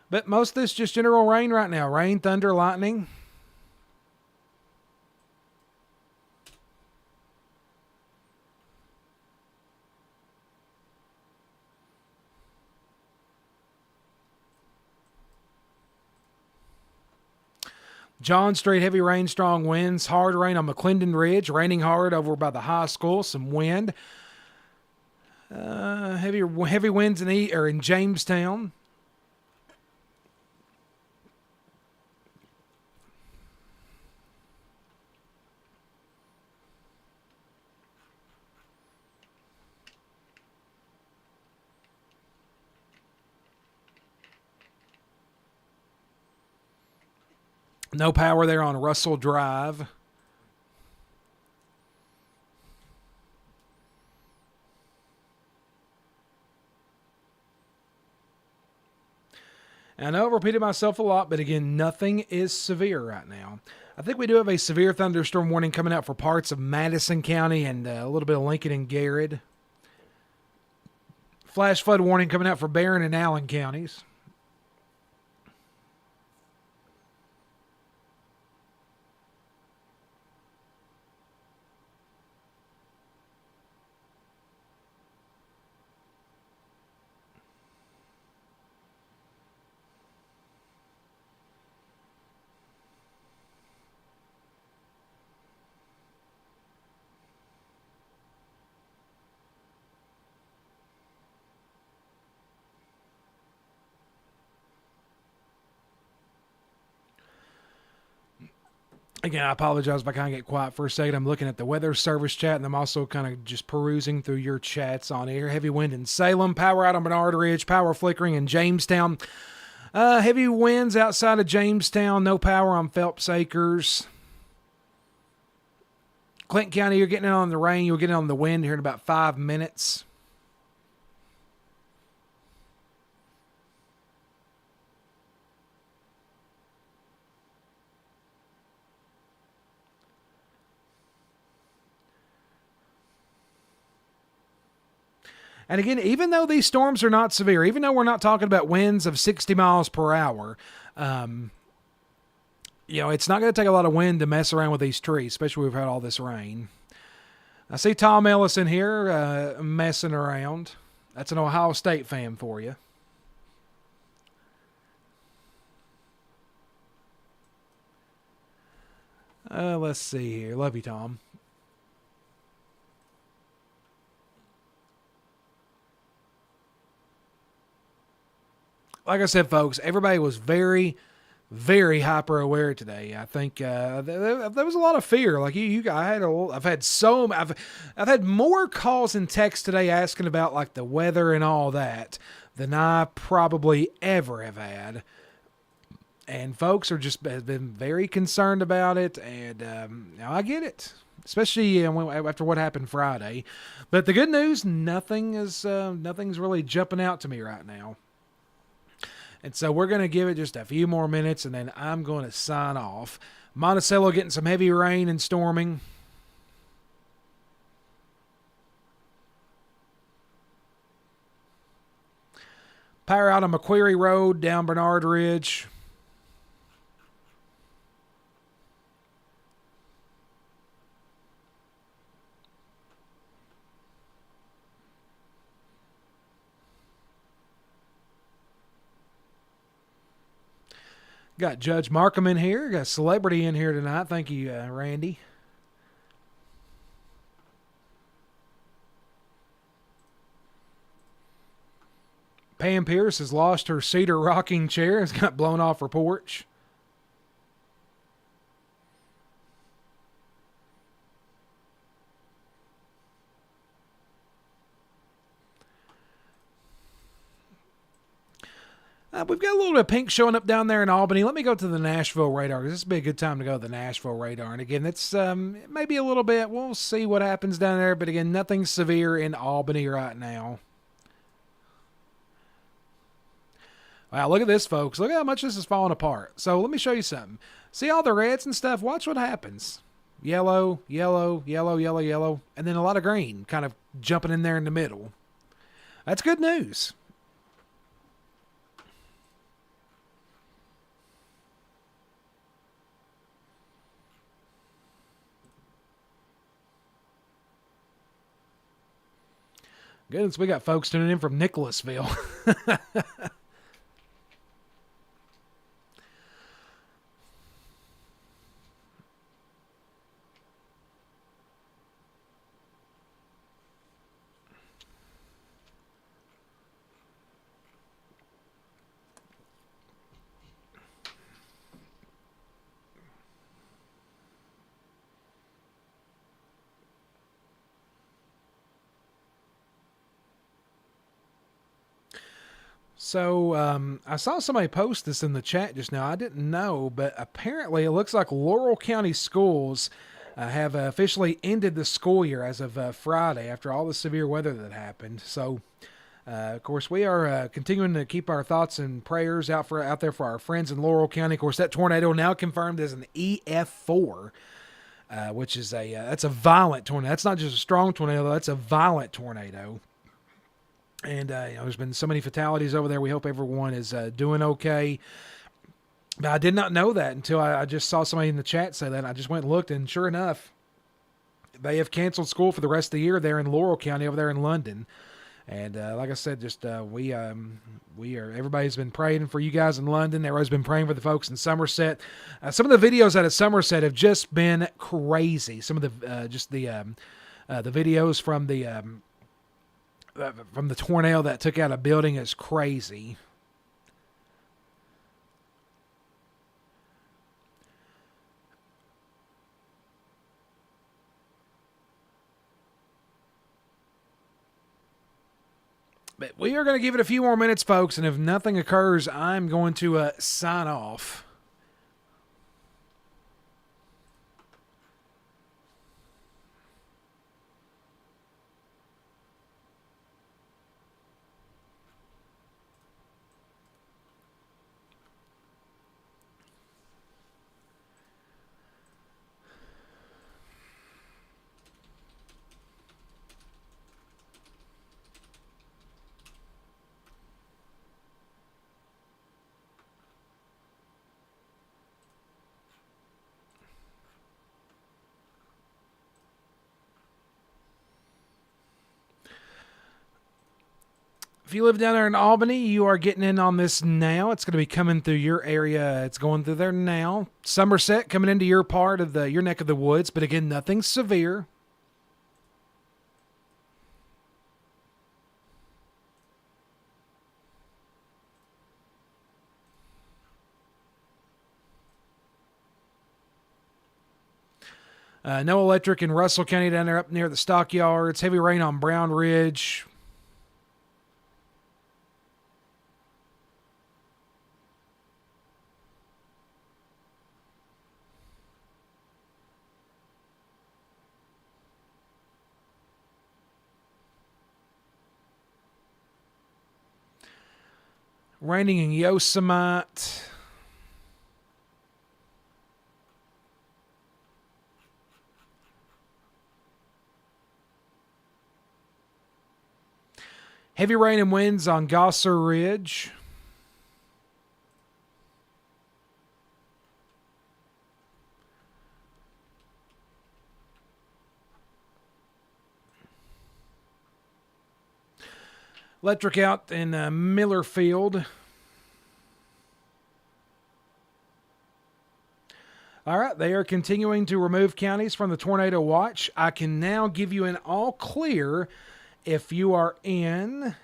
But most of this just general rain right now. Rain, thunder, lightning. John Street, heavy rain, strong winds. Hard rain on McClendon Ridge. Raining hard over by the high school. Some wind. Heavy winds in Jamestown. No power there on Russell Drive. And I know I've repeated myself a lot, but again, nothing is severe right now. I think we do have a severe thunderstorm warning coming out for parts of Madison County and a little bit of Lincoln and Garrett. Flash flood warning coming out for Barron and Allen counties. Again, I apologize if I kind of get quiet for a second. I'm looking at the weather service chat, and I'm also kind of just perusing through your chats on here. Heavy wind in Salem, power out on Bernard Ridge, power flickering in Jamestown. Heavy winds outside of Jamestown, no power on Phelps Acres. Clinton County, you're getting in on the rain. You'll get in on the wind here in about 5 minutes. And again, even though these storms are not severe, even though we're not talking about winds of 60 miles per hour, it's not going to take a lot of wind to mess around with these trees, especially we've had all this rain. I see Tom Ellis in here messing around. That's an Ohio State fan for you. Let's see here. Love you, Tom. Like I said, folks, everybody was very, very hyper aware today. I think there was a lot of fear. Like I've had more calls and texts today asking about like the weather and all that than I probably ever have had. And folks have been very concerned about it, and I get it, especially after what happened Friday. But the good news, nothing's really jumping out to me right now. And so we're going to give it just a few more minutes, and then I'm going to sign off. Monticello getting some heavy rain and storming. Power out on Macquarie Road down Bernard Ridge. Got Judge Markham in here. Got a celebrity in here tonight. Thank you, Randy. Pam Pierce has lost her cedar rocking chair. It's got blown off her porch. We've got a little bit of pink showing up down there in Albany. Let me go to the Nashville radar, because this would be a good time to go to the Nashville radar. And again, it's maybe a little bit. We'll see what happens down there. But again, nothing severe in Albany right now. Wow, look at this, folks. Look at how much this is falling apart. So let me show you something. See all the reds and stuff? Watch what happens. Yellow, yellow, yellow, yellow, yellow. And then a lot of green kind of jumping in there in the middle. That's good news. Goodness, we got folks tuning in from Nicholasville. So I saw somebody post this in the chat just now. I didn't know, but apparently it looks like Laurel County schools have officially ended the school year as of Friday after all the severe weather that happened. So, of course, we are continuing to keep our thoughts and prayers out there for our friends in Laurel County. Of course, that tornado now confirmed as an EF4, which is that's a violent tornado. That's not just a strong tornado; that's a violent tornado. And there's been so many fatalities over there. We hope everyone is doing okay. But I did not know that until I just saw somebody in the chat say that. And I just went and looked, and sure enough, they have canceled school for the rest of the year there in Laurel County over there in London. And like I said, just we are. Everybody's been praying for you guys in London. Everybody's been praying for the folks in Somerset. Some of the videos out of Somerset have just been crazy. Some of the the videos from the tornado that took out a building is crazy. But we are going to give it a few more minutes, folks, and if nothing occurs, I'm going to sign off. If you live down there in Albany, you are getting in on this now. It's going to be coming through your area. It's going through there now. Somerset coming into your part of your neck of the woods, but again, nothing severe. No electric in Russell County down there up near the stockyards. Heavy rain on Brown Ridge. Raining in Yosemite. Heavy rain and winds on Gosser Ridge. Electric out in Millerfield. All right, they are continuing to remove counties from the tornado watch. I can now give you an all clear if you are in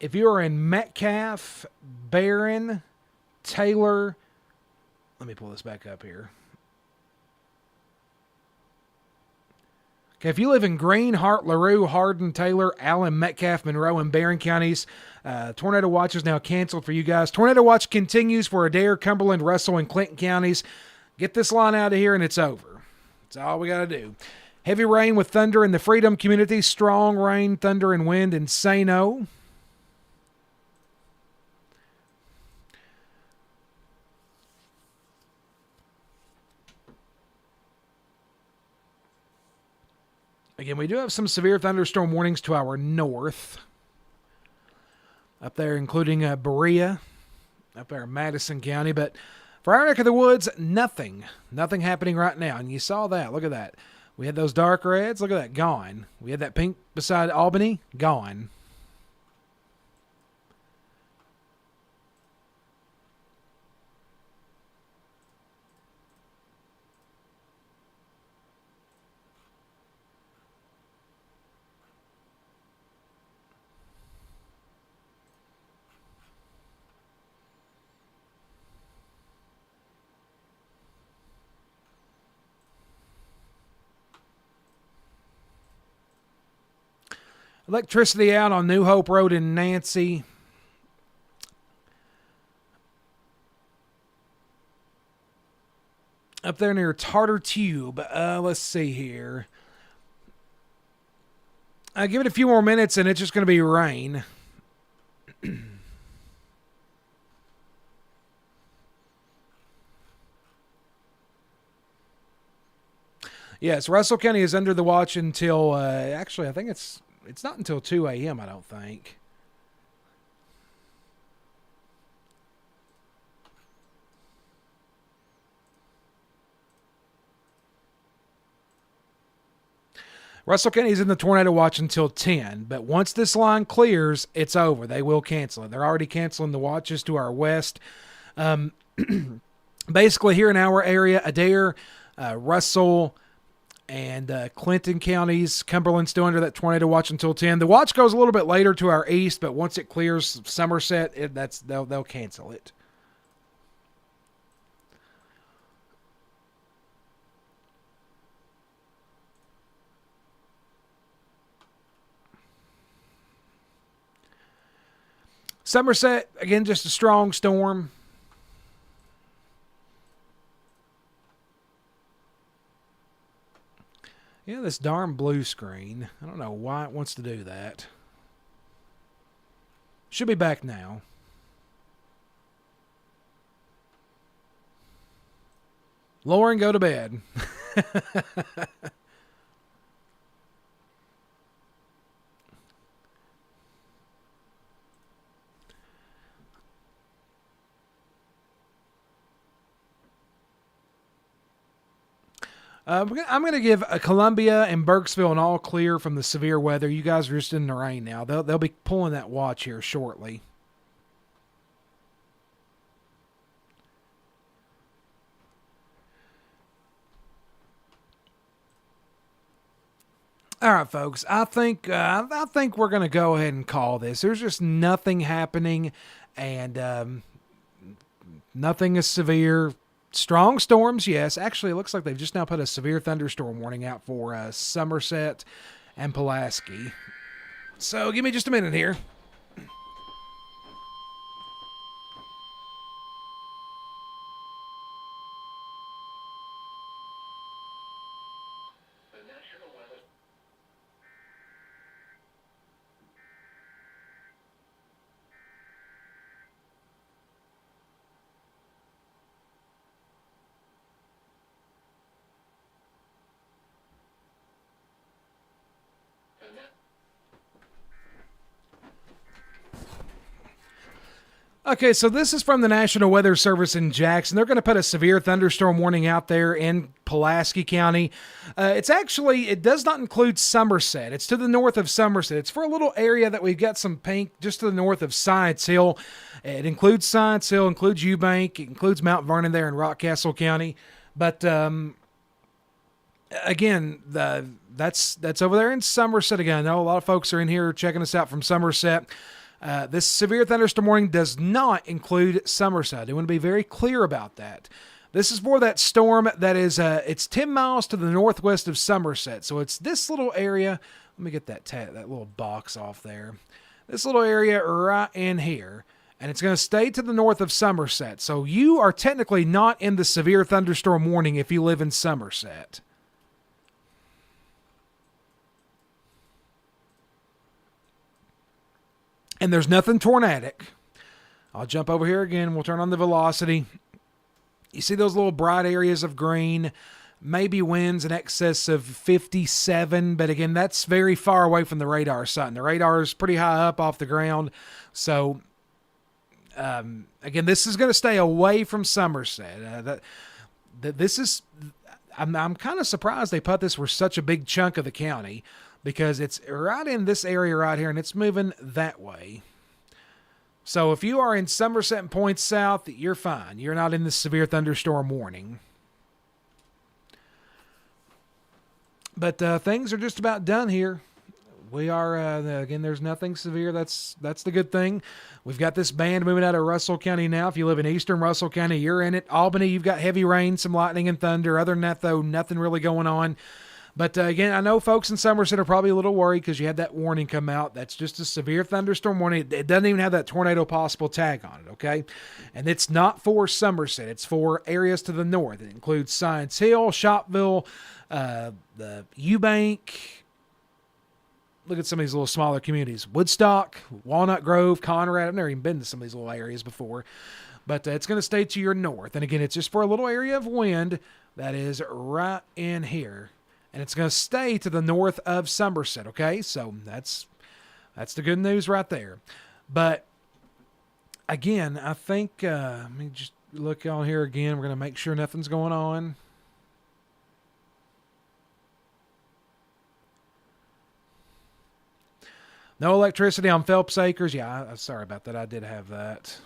Metcalfe, Barron, Taylor. Let me pull this back up here. Okay, if you live in Greene, Hart, LaRue, Hardin, Taylor, Allen, Metcalfe, Monroe, and Barron counties, tornado watch is now canceled for you guys. Tornado watch continues for Adair, Cumberland, Russell, and Clinton counties. Get this line out of here and it's over. That's all we got to do. Heavy rain with thunder in the Freedom community. Strong rain, thunder, and wind in Sano. Again, we do have some severe thunderstorm warnings to our north. Up there, including Berea, up there in Madison County. But for our neck of the woods, nothing happening right now. And you saw that. Look at that. We had those dark reds. Look at that. Gone. We had that pink beside Albany. Gone. Electricity out on New Hope Road in Nancy. Up there near Tartar Tube. Let's see here. Give it a few more minutes and it's just going to be rain. Yes, Russell County is under the watch until, actually, I think it's not until 2 a.m., I don't think. Russell County is in the tornado watch until 10, but once this line clears, it's over. They will cancel it. They're already canceling the watches to our west. Basically, here in our area, Adair, Russell, and Clinton counties, Cumberland's still under that tornado watch until 10. The watch goes a little bit later to our east, but once it clears Somerset, they'll cancel it. Somerset, again, just a strong storm. Yeah, this darn blue screen. I don't know why it wants to do that. Should be back now. Lauren, go to bed. I'm going to give Columbia and Burkesville an all clear from the severe weather. You guys are just in the rain now. They'll be pulling that watch here shortly. All right, folks. I think we're going to go ahead and call this. There's just nothing happening, and nothing is severe. Strong storms, yes. Actually, it looks like they've just now put a severe thunderstorm warning out for Somerset and Pulaski. So give me just a minute here. Okay, so this is from the National Weather Service in Jackson. They're going to put a severe thunderstorm warning out there in Pulaski County. It does not include Somerset. It's to the north of Somerset. It's for a little area that we've got some pink just to the north of Science Hill. It includes Science Hill, includes Eubank, it includes Mount Vernon there in Rockcastle County. But again, that's over there in Somerset again. I know a lot of folks are in here checking us out from Somerset. This severe thunderstorm warning does not include Somerset. I want to be very clear about that. This is for that storm that is, it's 10 miles to the northwest of Somerset. So it's this little area. Let me get that little box off there. This little area right in here. And it's going to stay to the north of Somerset. So you are technically not in the severe thunderstorm warning if you live in Somerset. And there's nothing tornadic. I'll jump over here again. We'll turn on the velocity. You see those little bright areas of green, maybe winds in excess of 57, but again, that's very far away from the radar sight. The radar is pretty high up off the ground. So, again, this is going to stay away from Somerset. I'm kind of surprised they put this for such a big chunk of the county, because it's right in this area right here, and it's moving that way. So if you are in Somerset and points south, you're fine. You're not in the severe thunderstorm warning. But things are just about done here. We are, again, there's nothing severe. That's the good thing. We've got this band moving out of Russell County now. If you live in eastern Russell County, you're in it. Albany, you've got heavy rain, some lightning and thunder. Other than that, though, nothing really going on. But again, I know folks in Somerset are probably a little worried because you had that warning come out. That's just a severe thunderstorm warning. It doesn't even have that tornado possible tag on it, okay? And it's not for Somerset. It's for areas to the north. It includes Science Hill, Shopville, the Eubank. Look at some of these little smaller communities. Woodstock, Walnut Grove, Conrad. I've never even been to some of these little areas before. But it's going to stay to your north. And again, it's just for a little area of wind that is right in here. And it's going to stay to the north of Somerset, okay? So that's the good news right there. But, again, I think, let me just look on here again. We're going to make sure nothing's going on. No electricity on Phelps Acres. Yeah, I'm sorry about that. I did have that.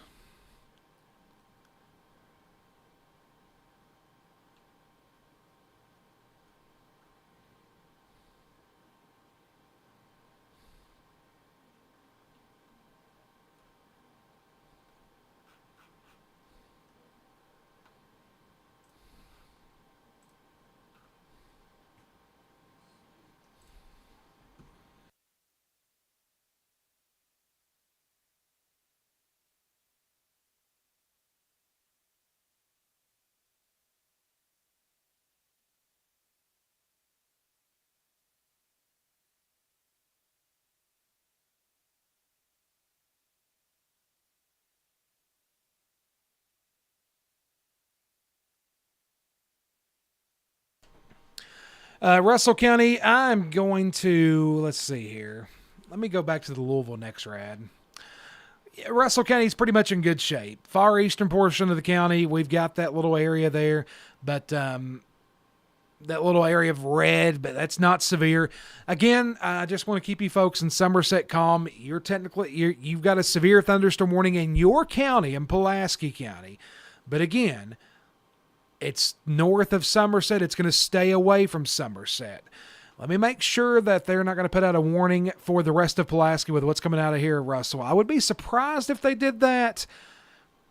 Russell County, I'm going to, let's see here. Let me go back to the Louisville next rad. Russell County is pretty much in good shape. Far eastern portion of the county, we've got that little area there, but that little area of red, but that's not severe. Again, I just want to keep you folks in Somerset calm. You've got a severe thunderstorm warning in your county, in Pulaski County. But again, it's north of Somerset. It's going to stay away from Somerset. Let me make sure that they're not going to put out a warning for the rest of Pulaski with what's coming out of here, Russell. I would be surprised if they did that.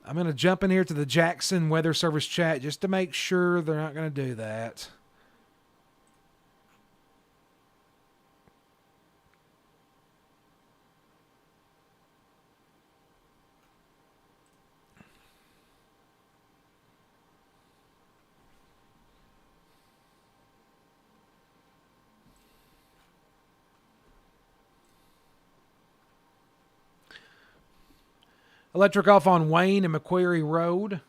I'm going to jump in here to the Jackson Weather Service chat just to make sure they're not going to do that. Electric off on Wayne and Macquarie Road.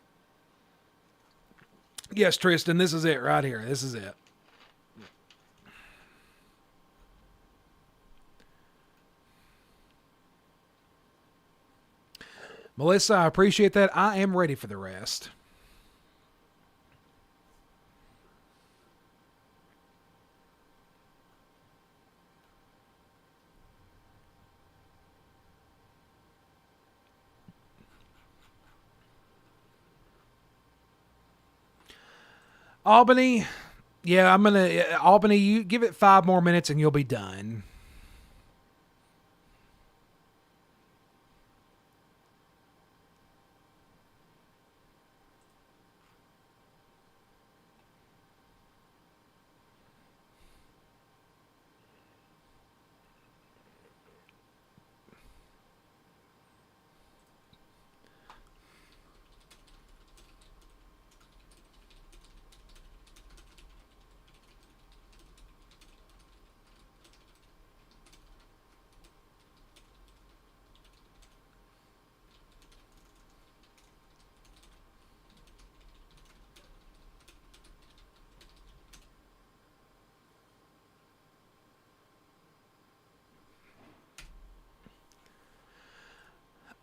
Yes, Tristan, this is it right here. This is it. Melissa, I appreciate that. I am ready for the rest. Albany, yeah, Albany, you give it 5 more minutes and you'll be done.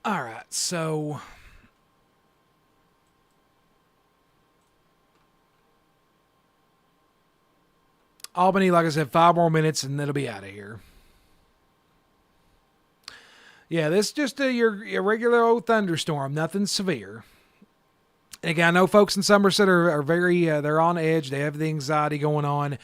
All right, so Albany, like I said, 5 more minutes and it'll be out of here. Yeah, this is just your regular old thunderstorm, nothing severe. And again, I know folks in Somerset are very, they're on edge. They have the anxiety going on.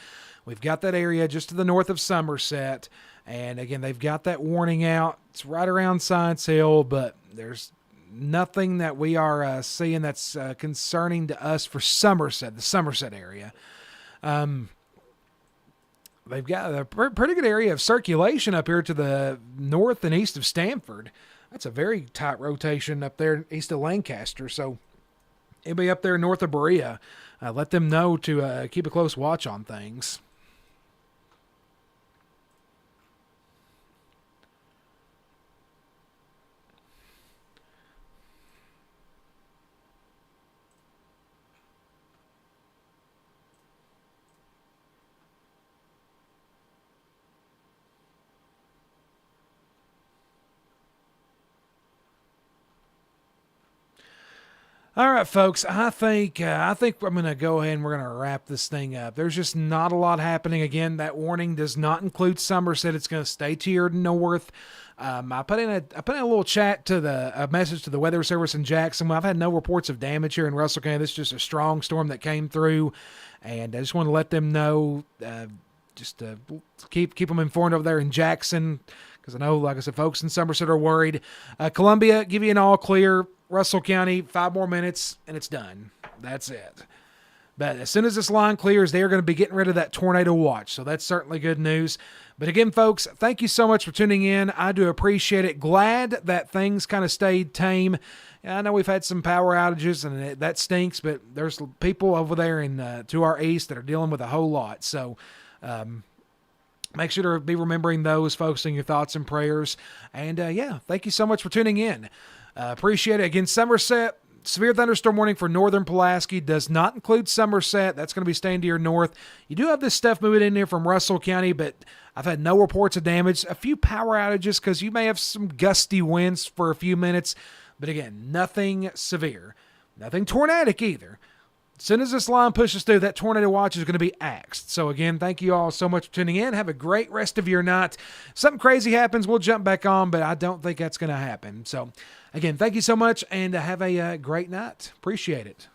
We've got that area just to the north of Somerset. And again, they've got that warning out. It's right around Science Hill, but there's nothing that we are seeing that's concerning to us for Somerset, the Somerset area. They've got a pretty good area of circulation up here to the north and east of Stamford. That's a very tight rotation up there east of Lancaster. So anybody up there north of Berea, let them know to keep a close watch on things. All right, folks. I think I'm going to go ahead and we're going to wrap this thing up. There's just not a lot happening. Again, that warning does not include Somerset. It's going to stay to your north. I put in a little chat to a message to the weather service in Jackson. I've had no reports of damage here in Russell County. This is just a strong storm that came through, and I just want to let them know. Just to keep them informed over there in Jackson, because I know, like I said, folks in Somerset are worried. Columbia, give you an all clear. Russell County, 5 more minutes, and it's done. That's it. But as soon as this line clears, they're going to be getting rid of that tornado watch. So that's certainly good news. But again, folks, thank you so much for tuning in. I do appreciate it. Glad that things kind of stayed tame. I know we've had some power outages, and that stinks, but there's people over there to our east that are dealing with a whole lot. So make sure to be remembering those, folks, in your thoughts and prayers. And, thank you so much for tuning in. Appreciate it. Again, Somerset, Severe thunderstorm warning for northern Pulaski, does not include Somerset. That's going to be staying to your north. You do have this stuff moving in here from Russell County, but I've had no reports of damage. A few power outages because you may have some gusty winds for a few minutes, but again, nothing severe. Nothing tornadic either. As soon as this line pushes through, that tornado watch is going to be axed. So again, thank you all so much for tuning in. Have a great rest of your night. Something crazy happens, we'll jump back on, but I don't think that's going to happen. So again, thank you so much, and have a great night. Appreciate it.